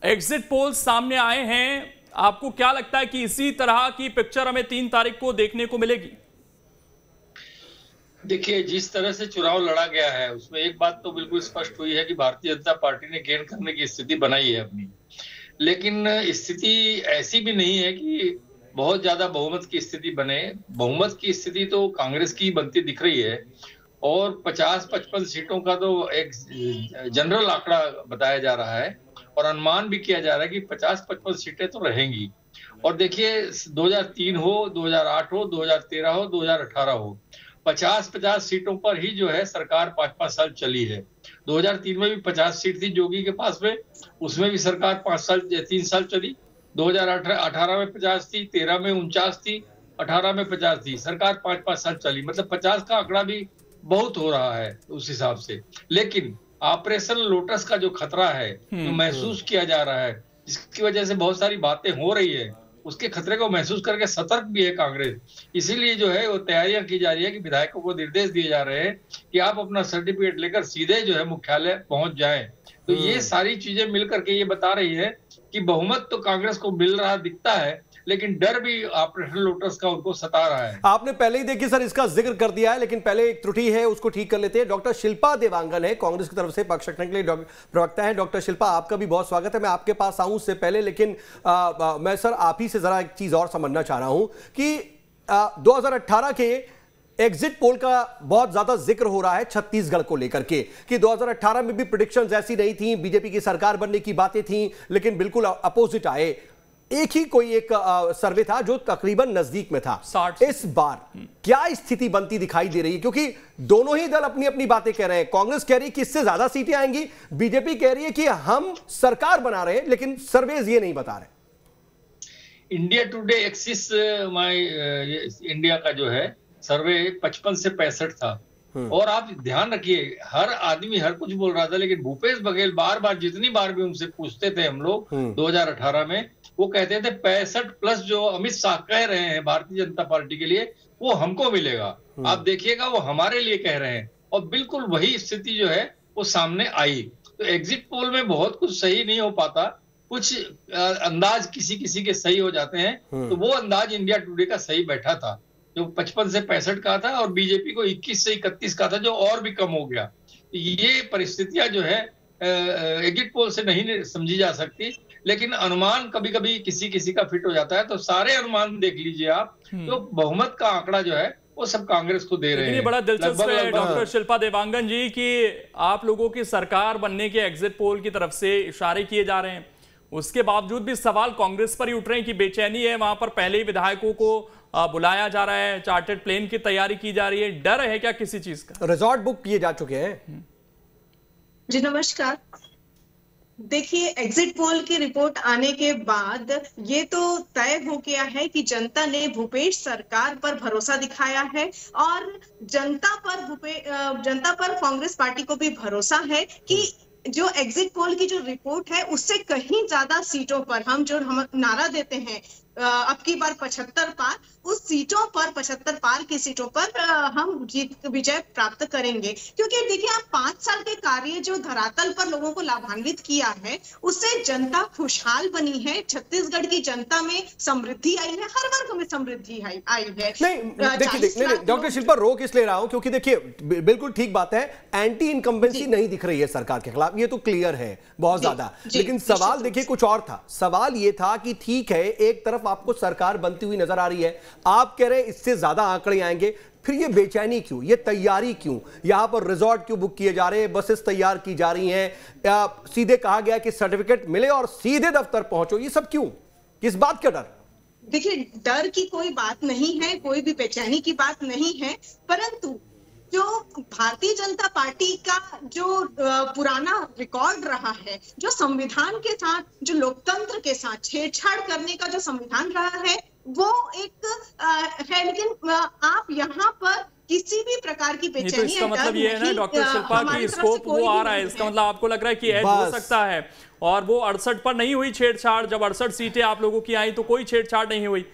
एग्जिट पोल सामने आए हैं आपको क्या लगता है कि इसी तरह की पिक्चर हमें 3 तारीख को देखने को मिलेगी? देखिए, जिस तरह से चुनाव लड़ा गया है उसमें एक बात तो बिल्कुल स्पष्ट हुई है कि भारतीय जनता पार्टी ने गेन करने की स्थिति बनाई है अपनी, लेकिन स्थिति ऐसी भी नहीं है कि बहुत ज्यादा बहुमत की स्थिति बने। बहुमत की स्थिति तो कांग्रेस की बनती दिख रही है और 50-55 सीटों का तो एक जनरल आंकड़ा बताया जा रहा है और अनुमान भी किया जा रहा है कि 50-55 सीटें तो रहेंगी। और देखिए, 2003 हो, 2008 हो, 2013 हो, 2018 हो, 50-50 सीटों पर ही जो है सरकार 5-5 साल चली है। 2003 में भी 50 सीट थी जोगी के पास में, उसमें भी सरकार 3 साल चली। 2018 में 50 थी, 13 में 49 थी, 18 में 50 थी, सरकार 5-5 साल चली। मतलब 50 का आंकड़ा भी बहुत हो रहा है उस हिसाब से। लेकिन ऑपरेशन लोटस का जो खतरा है, जो महसूस किया जा रहा है, जिसकी वजह से बहुत सारी बातें हो रही है, उसके खतरे को महसूस करके सतर्क भी है कांग्रेस। इसीलिए जो है वो तैयारियां की जा रही है कि विधायकों को निर्देश दिए जा रहे हैं कि आप अपना सर्टिफिकेट लेकर सीधे जो है मुख्यालय पहुंच जाएं। तो ये सारी चीजें मिलकर के ये बता रही है कि बहुमत तो कांग्रेस को मिल रहा दिखता है, लेकिन डर भी ऑपरेशन लोटस का उनको सता रहा है। आपने पहले ही देखिए सर इसका जिक्र कर दिया है, लेकिन पहले एक त्रुटि है उसको ठीक कर लेते हैं। डॉक्टर शिल्पा देवांगन है कांग्रेस की तरफ से पक्ष रखने के लिए प्रवक्ता है। डॉक्टर शिल्पा, आपका भी बहुत स्वागत है। मैं आपके पास आऊं उससे पहले लेकिन मैं सर आप ही से जरा एक चीज और समझना चाह रहा हूं कि 2018 के एग्जिट पोल का बहुत ज्यादा जिक्र हो रहा है छत्तीसगढ़ को लेकर के कि 2018 में भी प्रेडिक्शंस ऐसी नहीं थी, बीजेपी की सरकार बनने की बातें थी, लेकिन बिल्कुल अपोजिट आए। एक ही कोई एक सर्वे था जो तकरीबन नजदीक में था। इस बार क्या स्थिति बनती दिखाई दे रही है? क्योंकि दोनों ही दल अपनी अपनी बातें कह रहे हैं। कांग्रेस कह रही है कि इससे ज्यादा सीटें आएंगी, बीजेपी कह रही है कि हम सरकार बना रहे हैं, लेकिन सर्वेज ये नहीं बता रहे। इंडिया टुडे एक्सिस इंडिया का जो है सर्वे 55 से 65 था। और आप ध्यान रखिए, हर आदमी हर कुछ बोल रहा था, लेकिन भूपेश बघेल बार बार जितनी बार भी उनसे पूछते थे हम लोग 2018 में, वो कहते थे 65 प्लस जो अमित शाह कह रहे हैं भारतीय जनता पार्टी के लिए वो हमको मिलेगा। आप देखिएगा वो हमारे लिए कह रहे हैं और बिल्कुल वही स्थिति जो है वो सामने आई। तो एग्जिट पोल में बहुत कुछ सही नहीं हो पाता, कुछ अंदाज किसी किसी के सही हो जाते हैं। तो वो अंदाज इंडिया टुडे का सही बैठा था जो 55 से 65 का था और बीजेपी को 21 से 31 का था जो और भी कम हो गया। ये परिस्थितियां जो है एग्जिट पोल से नहीं समझी जा सकती, लेकिन अनुमान कभी कभी किसी किसी का फिट हो जाता है। तो सारे अनुमान देख लीजिए आप, तो बहुमत का आंकड़ा जो है वो सब कांग्रेस को दे रहे हैं। ये बड़ा दिलचस्प है डॉक्टर शिल्पा देवांगन जी कि आप लोगों की सरकार बनने के एग्जिट पोल की तरफ से इशारे किए जा रहे हैं, उसके बावजूद भी सवाल कांग्रेस पर ही उठ रहे हैं कि बेचैनी है, वहां पर पहले ही विधायकों को बुलाया जा रहा है, चार्टर्ड प्लेन की तैयारी की जा रही है। डर है क्या किसी चीज का? रिजॉर्ट बुक किए जा चुके हैं। जी नमस्कार। देखिए, एग्जिट पोल की रिपोर्ट आने के बाद ये तो तय हो गया है कि जनता ने भूपेश सरकार पर भरोसा दिखाया है और जनता पर कांग्रेस पार्टी को भी भरोसा है कि जो एग्जिट पोल की जो रिपोर्ट है उससे कहीं ज्यादा सीटों पर हम नारा देते हैं अब की बार 75 पार, उस सीटों पर 75 पार की सीटों पर हम जीत विजय प्राप्त करेंगे। क्योंकि देखिए, आप 5 साल के कार्य जो धरातल पर लोगों को लाभान्वित किया है उससे जनता खुशहाल बनी है। छत्तीसगढ़ की जनता में समृद्धि आई है, हर वर्ग में समृद्धि आई है। नहीं, डॉक्टर शिल्पा रोक इसलिए रहा हूं क्योंकि देखिए बिल्कुल ठीक बात है, एंटी इनकम्बेंसी नहीं दिख रही है सरकार के खिलाफ, ये तो क्लियर है बहुत ज्यादा। लेकिन सवाल देखिए कुछ और था। सवाल ये था कि ठीक है, एक तरफ आपको सरकार बनती हुई नजर आ रही है, आप कह रहे हैं इससे ज्यादा आंकड़े आएंगे, फिर ये बेचैनी क्यों, ये तैयारी क्यों? यहां पर रिजॉर्ट क्यों बुक किए जा रहे हैं, बसेस तैयार की जा रही हैं, सीधे कहा गया कि सर्टिफिकेट मिले और सीधे दफ्तर पहुंचो, ये सब क्यों? किस बात का डर? देखिए, डर की कोई बात नहीं है, कोई भी बेचैनी की बात नहीं है, परंतु जो भारतीय जनता पार्टी का जो पुराना रिकॉर्ड रहा है, जो संविधान के साथ, जो लोकतंत्र के साथ छेड़छाड़ करने का जो संविधान रहा है, वो एक है। लेकिन आप यहाँ पर किसी भी प्रकार की बेचैनी, तो इसका मतलब ये है ना डॉक्टर शिल्पा की स्कोप वो आ रहा है, इसका मतलब आपको लग रहा है कि एज हो सकता है। और वो 68 पर नहीं हुई छेड़छाड़, जब 68 सीटें आप लोगों की आई तो कोई छेड़छाड़ नहीं हुई।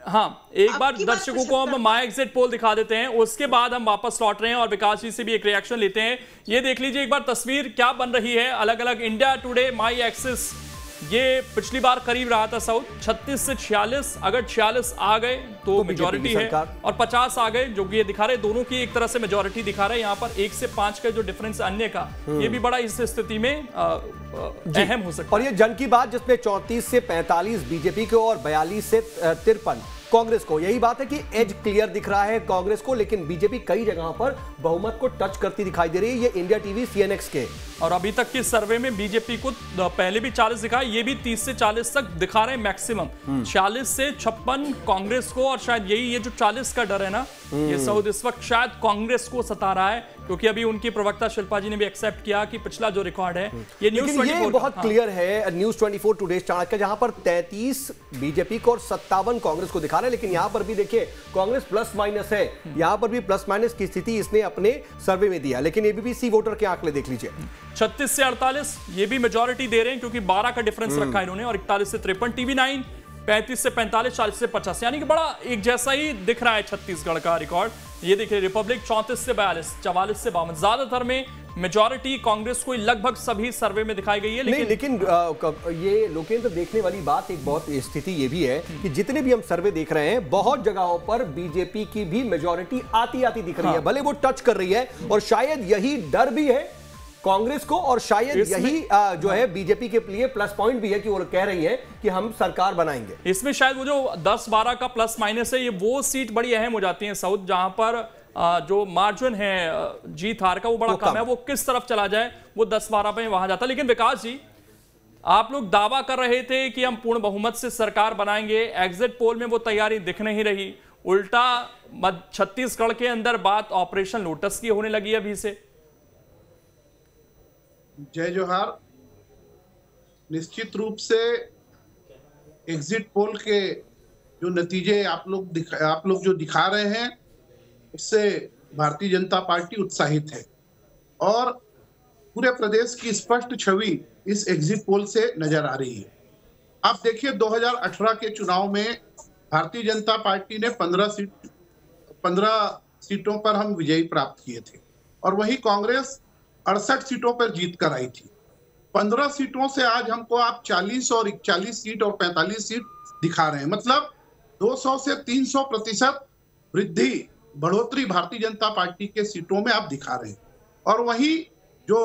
हाँ, एक बार दर्शकों को हम माय एग्जिट पोल दिखा देते हैं, उसके बाद हम वापस लौट रहे हैं और विकास जी से भी एक रिएक्शन लेते हैं। ये देख लीजिए एक बार तस्वीर क्या बन रही है। अलग अलग इंडिया टुडे, माय एक्सिस ये पिछली बार करीब रहा था साउथ 36 से 46, अगर 46 आ गए तो मेजॉरिटी है और 50 आ गए, जो ये दिखा रहे दोनों की एक तरह से मेजॉरिटी दिखा रहे हैं। यहाँ पर 1 से 5 का जो डिफरेंस अन्य का, ये भी बड़ा इस स्थिति में अहम हो सकता है। और ये जंग की बात जिसमें 34 से 45 बीजेपी को और 42 से 53 कांग्रेस को, यही बात है कि एज क्लियर दिख रहा है कांग्रेस को, लेकिन बीजेपी कई जगहों पर बहुमत को टच करती दिखाई दे रही है। ये इंडिया टीवी सीएनएक्स के और अभी तक के सर्वे में बीजेपी को पहले भी 40 दिखा, ये भी 30 से 40 तक दिखा रहे हैं मैक्सिमम। 40 से 56 कांग्रेस को, और शायद यही ये जो 40 का डर है ना, ये साउथ इस वक्त शायद कांग्रेस को सता रहा है, क्योंकि अभी उनकी प्रवक्ता शिल्पा जी ने भी एक्सेप्ट किया कि पिछला जो रिकॉर्ड है ये न्यूज़ 24 बहुत क्लियर है। न्यूज़ 24 टुडेज चाणक्य जहां पर 33 बीजेपी को और 57 कांग्रेस को दिखा रहे हैं, लेकिन यहां पर भी देखिए कांग्रेस प्लस माइनस है, यहां पर भी प्लस माइनस की स्थिति इसने अपने सर्वे में दिया। लेकिन एबीपी वोटर के आंकड़े देख लीजिए, 36 से 48 ये भी मेजॉरिटी दे रहे हैं, क्योंकि 12 का डिफरेंस रखा है इन्होंने, और 41 से 53 TV9, 35 से 45, 40 से 50, यानी कि बड़ा एक जैसा ही दिख रहा है छत्तीसगढ़ का रिकॉर्ड। ये देखिए रिपब्लिक 34 से 42, 44 से 52, ज्यादातर में मेजॉरिटी कांग्रेस को लगभग सभी सर्वे में दिखाई गई है। लेकिन ये लोकेंद्र देखने वाली बात एक बहुत स्थिति ये भी है कि जितने भी हम सर्वे देख रहे हैं बहुत जगहों पर बीजेपी की भी मेजॉरिटी आती आती दिख रही है, भले वो टच कर रही है, और शायद यही डर भी है कांग्रेस को, और शायद यही जो है बीजेपी के लिए प्लस पॉइंट भी है कि वो कह रही है कि हम सरकार बनाएंगे। इसमें शायद वो जो 10-12 का प्लस माइनस है, ये वो सीट बड़ी अहम हो जाती है साउथ, जहां पर जो मार्जिन है जीत हार का वो बड़ा कम है, वो किस तरफ चला जाए वो 10-12 पे वहां जाता है। लेकिन विकास जी, आप लोग दावा कर रहे थे कि हम पूर्ण बहुमत से सरकार बनाएंगे, एग्जिट पोल में वो तैयारी दिख नहीं रही, उल्टा छत्तीसगढ़ के अंदर बात ऑपरेशन लोटस की होने लगी अभी से। जय जोहार। निश्चित रूप से एग्जिट पोल के जो नतीजे आप लोग जो दिखा रहे हैं उससे भारतीय जनता पार्टी उत्साहित है, और पूरे प्रदेश की स्पष्ट छवि इस एग्जिट पोल से नजर आ रही है। आप देखिए 2018 के चुनाव में भारतीय जनता पार्टी ने 15 सीटों पर हम विजयी प्राप्त किए थे, और वही कांग्रेस 68 सीटों पर जीत कर आई थी। 15 सीटों से आज हमको आप 40 और 41 सीट और 45 सीट दिखा रहे हैं, मतलब 200 से 300% वृद्धि, बढ़ोतरी भारतीय जनता पार्टी के सीटों में आप दिखा रहे हैं। और वही जो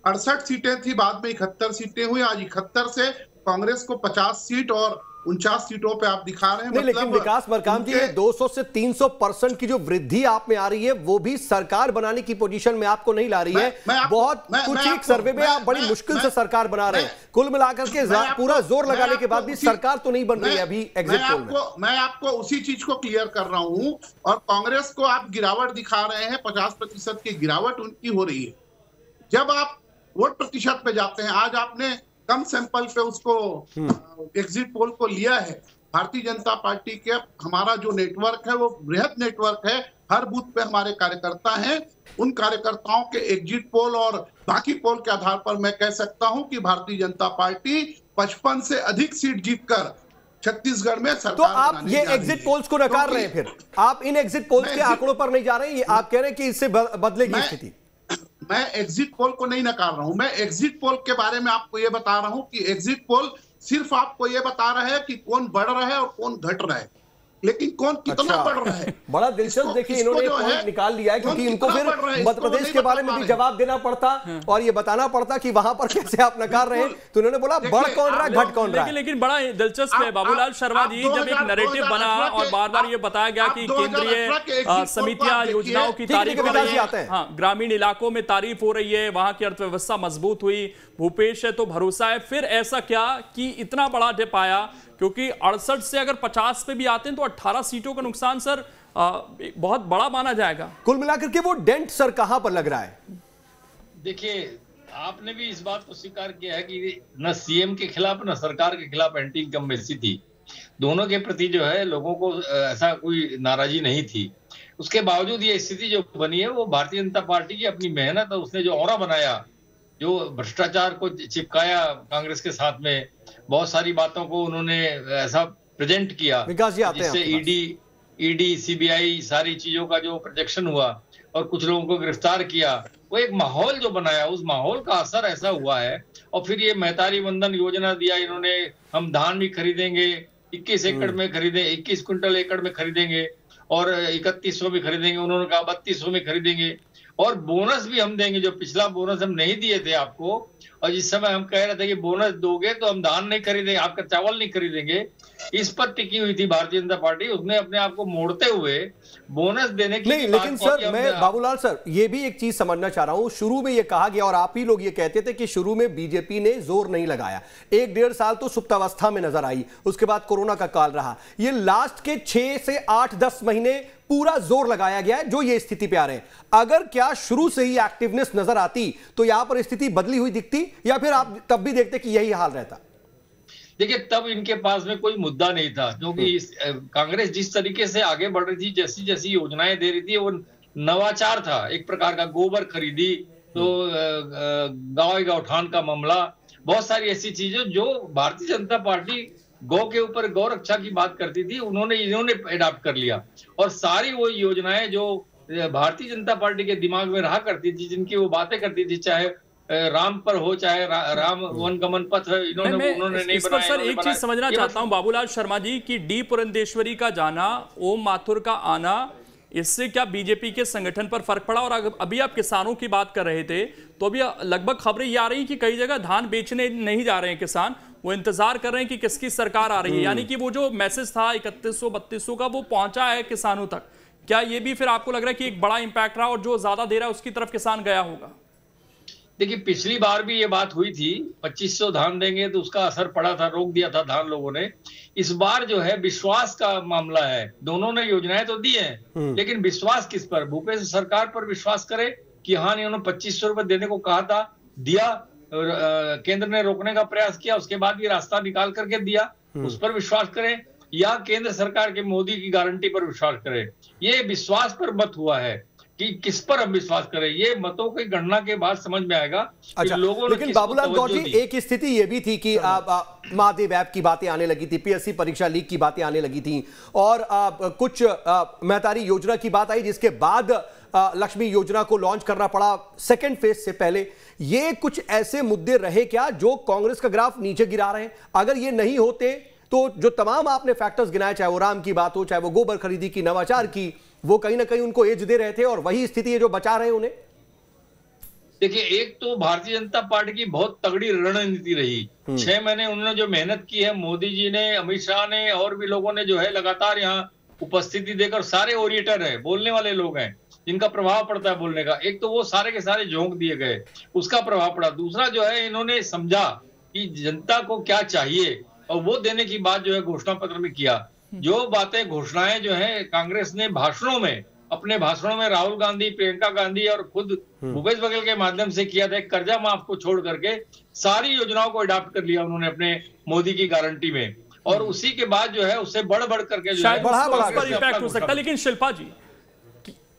68 सीटें थी बाद में 71 सीटें हुई, आज 71 से कांग्रेस को 50 सीट और 49 सीटों पे आप दिखा रहे हैं। नहीं, लेकिन विकास मरकाम जी, 200 से 300% की जो वृद्धि आप में आ रही है वो भी सरकार बनाने की पोजीशन में आपको नहीं ला रही है। बहुत कुछ एक सर्वे में आप बड़ी मुश्किल से सरकार बना रहे हैं, कुल मिलाकर के पूरा जोर लगाने के बाद भी सरकार तो नहीं बन रही है अभी एग्जिट पोल में। मैं आपको उसी चीज को क्लियर कर रहा हूं, और कांग्रेस को आप गिरावट दिखा रहे हैं, 50% की गिरावट उनकी हो रही है। जब आप वोट प्रतिशत पे जाते हैं, आज आपने कम सैंपल पे उसको एग्जिट पोल को लिया है। भारतीय जनता पार्टी के हमारा जो नेटवर्क है वो बृहद नेटवर्क है, हर बूथ पे हमारे कार्यकर्ता हैं। उन कार्यकर्ताओं के एग्जिट पोल और बाकी पोल के आधार पर मैं कह सकता हूं कि भारतीय जनता पार्टी 55 से अधिक सीट जीतकर छत्तीसगढ़ में सरकार। तो आप ये एग्जिट पोल्स को नकार रहे हैं, फिर आप इन एग्जिट पोल्स के आंकड़ों पर नहीं जा रहे हैं, आप कह रहे हैं कि इससे बदलेगी स्थिति। मैं एग्जिट पोल को नहीं नकार रहा हूं, मैं एग्जिट पोल के बारे में आपको यह बता रहा हूं कि एग्जिट पोल सिर्फ आपको यह बता रहा है कि कौन बढ़ रहा है और कौन घट रहा है, लेकिन कौन कितना बढ़ रहा है। बड़ा दिलचस्प देखिए इन्होंने पॉइंट निकाल लिया है, क्योंकि इनको फिर मध्य प्रदेश के बारे में भी जवाब देना पड़ता और ये बताना पड़ता कि वहां पर कैसे आप नकार रहे हैं, तो उन्होंने बोला बढ़ कौन रहा है घट कौन रहा है। लेकिन बड़ा दिलचस्प है बाबूलाल शर्मा जी, जब एक नैरेटिव बना और बार बार ये बताया गया कि केंद्रीय समितियां योजनाओं की तारीफ कर रही है, हाँ, ग्रामीण इलाकों में तारीफ हो रही है, वहां की अर्थव्यवस्था मजबूत हुई, भूपेश है तो भरोसा है, फिर ऐसा क्या कि इतना बड़ा डिप आया? क्योंकि 68 से अगर 50 पे भी आते हैं तो 18 सीटों का नुकसान सर बहुत बड़ा माना जाएगा। कुल मिलाकर के वो डेंट सर कहां पर लग रहा है? देखिए, आपने भी इस बात को स्वीकार किया है कि न सीएम के खिलाफ न सरकार के खिलाफ एंटी इनकम्बेंसी थी, दोनों के प्रति जो है लोगों को ऐसा कोई नाराजगी नहीं थी। उसके बावजूद ये स्थिति जो बनी है वो भारतीय जनता पार्टी की अपनी मेहनत है, उसने जो औरा बनाया, जो भ्रष्टाचार को चिपकाया कांग्रेस के साथ में, बहुत सारी बातों को उन्होंने ऐसा प्रेजेंट किया जिससे ईडी सीबीआई सारी चीजों का जो प्रोजेक्शन हुआ और कुछ लोगों को गिरफ्तार किया, वो एक माहौल जो बनाया, उस माहौल का असर ऐसा हुआ है। और फिर ये महतारी वंदन योजना दिया इन्होंने, हम धान भी खरीदेंगे 21 एकड़ में खरीदे, 21 क्विंटल एकड़ में खरीदेंगे और 3100 में खरीदेंगे, उन्होंने कहा 3200 में खरीदेंगे। और बोनस भी हम देंगे, जो पिछला बोनस हम नहीं दिए थे आपको, और जिस समय हम कह रहे थे कि बोनस दोगे तो हम धान नहीं खरीदेंगे, आपका चावल नहीं खरीदेंगे, इस पर टिकी हुई थी भारतीय जनता पार्टी। उसने अपने आप को मोड़ते हुए बोनस देने की नहीं, लेकिन सर मैं बाबूलाल सर ये भी एक चीज समझना चाह रहा हूं, शुरू में ये कहा गया और आप ही लोग ये कहते थे कि शुरू में बीजेपी ने जोर नहीं लगाया, 1-1.5 साल तो सुप्तावस्था में नजर आई, उसके बाद कोरोना का काल रहा, ये लास्ट के 6 से 8-10 महीने पूरा जोर लगाया गया है जो ये स्थिति पे आ रहे हैं। अगर क्या शुरू से ही एक्टिवनेस नजर आती तो यहां पर स्थिति बदली हुई दिखती, या फिर आप तब भी देखते कि यही हाल रहता? देखिए, तब इनके पास में कोई मुद्दा नहीं था, क्योंकि कांग्रेस जिस तरीके से आगे बढ़ रही थी, जैसी जैसी योजनाएं दे रही थी, वो नवाचार था एक प्रकार का। गोबर खरीदी, तो गौठान का मामला, बहुत सारी ऐसी चीजें जो भारतीय जनता पार्टी गौ के ऊपर गौ रक्षा की बात करती थी, इन्होंने अडॉप्ट कर लिया। और सारी वो योजनाएं जो भारतीय जनता पार्टी के दिमाग में रहा करती थी, जिनकी वो बातें करती थी, चाहे राम पर हो, चाहे राम वन गमन पथ है, उन्होंने नहीं बनाया। सर एक चीज समझना चाहता हूं बाबूलाल शर्मा जी की डी पुरंदेश्वरी का जाना, ओम माथुर का आना, इससे क्या बीजेपी के संगठन पर फर्क पड़ा? और अभी आप किसानों की बात कर रहे थे, तो अभी लगभग खबरें ये आ रही कि कई जगह धान बेचने नहीं जा रहे हैं किसान, वो इंतजार कर रहे हैं कि किसकी सरकार आ रही है, यानी कि वो जो मैसेज था 3100-3200 का वो पहुंचा है किसानों तक। क्या ये भी फिर आपको लग रहा है कि एक बड़ा इंपैक्ट रहा और जो ज्यादा दे रहा है उसकी तरफ किसान गया होगा? देखिए, पिछली बार भी ये बात हुई थी, 2500 धान देंगे तो उसका असर पड़ा था, रोक दिया था धान लोगों ने। इस बार जो है विश्वास का मामला है, दोनों ने योजनाएं तो दी हैं, लेकिन विश्वास किस पर? भूपेश सरकार पर विश्वास करे कि हाँ इन्होंने 2500 रुपए देने को कहा था, दिया, केंद्र ने रोकने का प्रयास किया, उसके बाद ये रास्ता निकाल करके दिया, उस पर विश्वास करें, या केंद्र सरकार के मोदी की गारंटी पर विश्वास करें? ये विश्वास पर मत हुआ है कि किस पर हम विश्वास करें, ये मतों की गणना के बाद समझ में आएगा। अच्छा, लोगों लेकिन बाबूलाल गौर जी एक स्थिति ये भी थी कि महादेव ऐप की बातें आने लगी थी, पीएससी परीक्षा लीक की बातें आने लगी थी, और कुछ महतारी योजना की बात आई, जिसके बाद लक्ष्मी योजना को लॉन्च करना पड़ा सेकेंड फेज से पहले। ये कुछ ऐसे मुद्दे रहे क्या जो कांग्रेस का ग्राफ नीचे गिरा रहे हैं? अगर ये नहीं होते तो जो तमाम आपने फैक्टर्स गिनाए, चाहे वो राम की बात हो, चाहे वो गोबर खरीदी की, नवाचार की, वो कहीं ना कहीं उनको एज दे रहे थे, और वही स्थिति है जो बचा रहे हैं उन्हें। देखिए, एक तो भारतीय जनता पार्टी की बहुत तगड़ी रणनीति रही, 6 महीने उन्होंने जो मेहनत की है, मोदी जी ने, अमित शाह ने और भी लोगों ने जो है लगातार यहाँ उपस्थिति देकर, सारे ओरिएटर है, बोलने वाले लोग हैं जिनका प्रभाव पड़ता है बोलने का, एक तो वो सारे के सारे झोंक दिए गए, उसका प्रभाव पड़ा। दूसरा जो है, इन्होंने समझा कि जनता को क्या चाहिए और वो देने की बात जो है घोषणा पत्र में किया। जो बातें, घोषणाएं जो है कांग्रेस ने भाषणों में, अपने भाषणों में राहुल गांधी, प्रियंका गांधी और खुद भूपेश बघेल के माध्यम से किया था, कर्जा माफ को छोड़ करके सारी योजनाओं को अडॉप्ट कर लिया उन्होंने अपने मोदी की गारंटी में, और उसी के बाद जो है उससे बढ़ करके जो है इम्पैक्ट हो सकता है। लेकिन शिल्पा जी,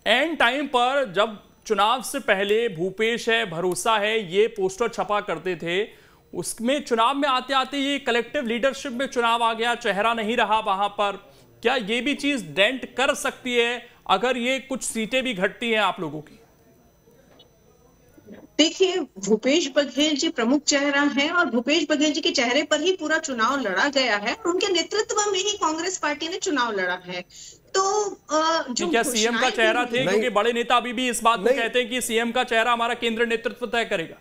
एंड टाइम पर जब चुनाव से पहले भूपेश है, भरोसा है, ये पोस्टर छपा करते थे, उसमें चुनाव में आते आते ये कलेक्टिव लीडरशिप में चुनाव आ गया, चेहरा नहीं रहा वहां पर। क्या ये भी चीज डेंट कर सकती है अगर ये कुछ सीटें भी घटती हैं आप लोगों की? देखिए, भूपेश बघेल जी प्रमुख चेहरा हैं और भूपेश बघेल जी के चेहरे पर ही पूरा चुनाव लड़ा गया है और उनके नेतृत्व में ही कांग्रेस पार्टी ने चुनाव लड़ा है। तो जो क्या सीएम का चेहरा थे? क्योंकि बड़े नेता अभी भी इस बात को कहते हैं कि सीएम का चेहरा हमारा केंद्रीय नेतृत्व तय करेगा।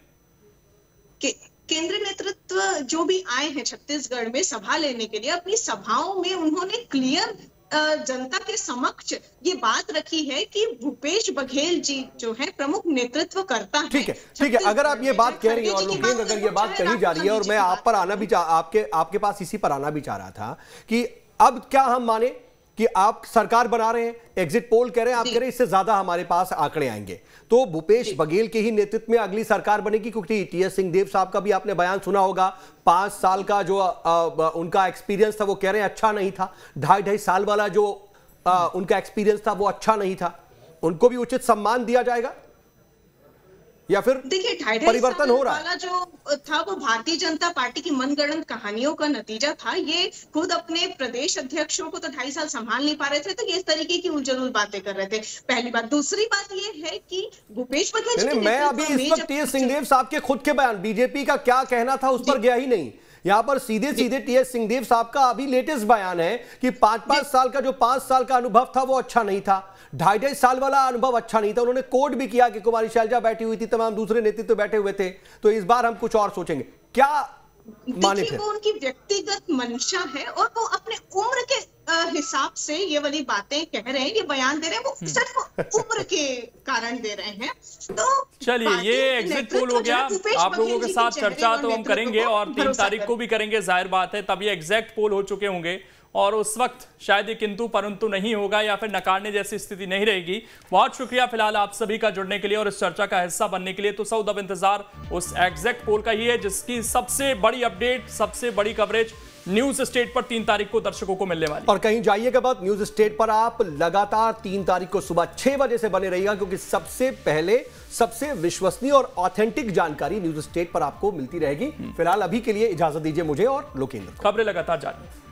केंद्रीय नेतृत्व जो भी आए हैं छत्तीसगढ़ में सभा लेने के लिए, अपनी सभाओं में उन्होंने क्लियर जनता के समक्ष ये बात रखी है कि भूपेश बघेल जी जो है प्रमुख नेतृत्व करता है। ठीक है, अगर आप ये बात कह रही हैं और लोकेंद्र अगर ये बात कही जा रही है, और मैं आप पर आना भी आपके पास इसी पर आना भी चाह रहा था कि अब क्या हम माने कि आप सरकार बना रहे हैं, एग्जिट पोल कह रहे हैं, आप कह रहे हैं इससे ज्यादा हमारे पास आंकड़े आएंगे, तो भूपेश बघेल के ही नेतृत्व में अगली सरकार बनेगी? क्योंकि टीएस सिंहदेव साहब का भी आपने बयान सुना होगा, 5 साल का जो उनका एक्सपीरियंस था वो कह रहे हैं अच्छा नहीं था, 2.5 साल वाला जो उनका एक्सपीरियंस था वो अच्छा नहीं था, उनको भी उचित सम्मान दिया जाएगा? या फिर देखिए, परिवर्तन हो रहा है? वाला जो था वो भारतीय जनता पार्टी की मनगढ़ंत कहानियों का नतीजा था। ये खुद अपने प्रदेश अध्यक्षों को तो 2.5 साल संभाल नहीं पा रहे थे, तो ये इस तरीके की उलझुल बातें कर रहे थे। पहली बात। दूसरी बात ये है कि भूपेश बघेल जी, मैं अभी इस वक्त टीएस सिंहदेव साहब के खुद के बयान, बीजेपी का क्या कहना था उस पर गया ही नहीं। यहां पर सीधे सीधे टीएस सिंहदेव साहब का अभी लेटेस्ट बयान है कि 5 साल का जो 5 साल का अनुभव था वो अच्छा नहीं था, 2.5 साल वाला अनुभव अच्छा नहीं था। उन्होंने कोट भी किया कि कुमारी शैलजा बैठी हुई थी, तमाम दूसरे नेतृत्व बैठे हुए थे, तो इस बार हम कुछ और सोचेंगे। क्या माने थे? वो उनकी व्यक्तिगत मंशा है और वो अपने उम्र के हिसाब से ये वाली बातें कह रहे हैं, ये बयान दे रहे हैं, वो सिर्फ उम्र के कारण दे रहे हैं। तो चलिए, ये एग्जिट पोल हो गया। आप लोगों के साथ चर्चा तो हम करेंगे और 3 तारीख को भी करेंगे, जाहिर बात है, तब ये एग्जैक्ट पोल हो चुके होंगे और उस वक्त शायद ये किंतु परंतु नहीं होगा या फिर नकारने जैसी स्थिति नहीं रहेगी। बहुत शुक्रिया फिलहाल आप सभी का जुड़ने के लिए और इस चर्चा का हिस्सा बनने के लिए। तो सऊद, अब इंतजार उस एग्जैक्ट पोल का ही है जिसकी सबसे बड़ी अपडेट, सबसे बड़ी कवरेज न्यूज स्टेट पर 3 तारीख को दर्शकों को मिलने वाली। और कहीं जाइएगा बात, न्यूज स्टेट पर आप लगातार 3 तारीख को सुबह 6 बजे से बने रहिएगा, क्योंकि सबसे पहले सबसे विश्वसनीय और ऑथेंटिक जानकारी न्यूज स्टेट पर आपको मिलती रहेगी। फिलहाल अभी के लिए इजाजत दीजिए मुझे और लोकेंद्र। खबरें लगातार जारी।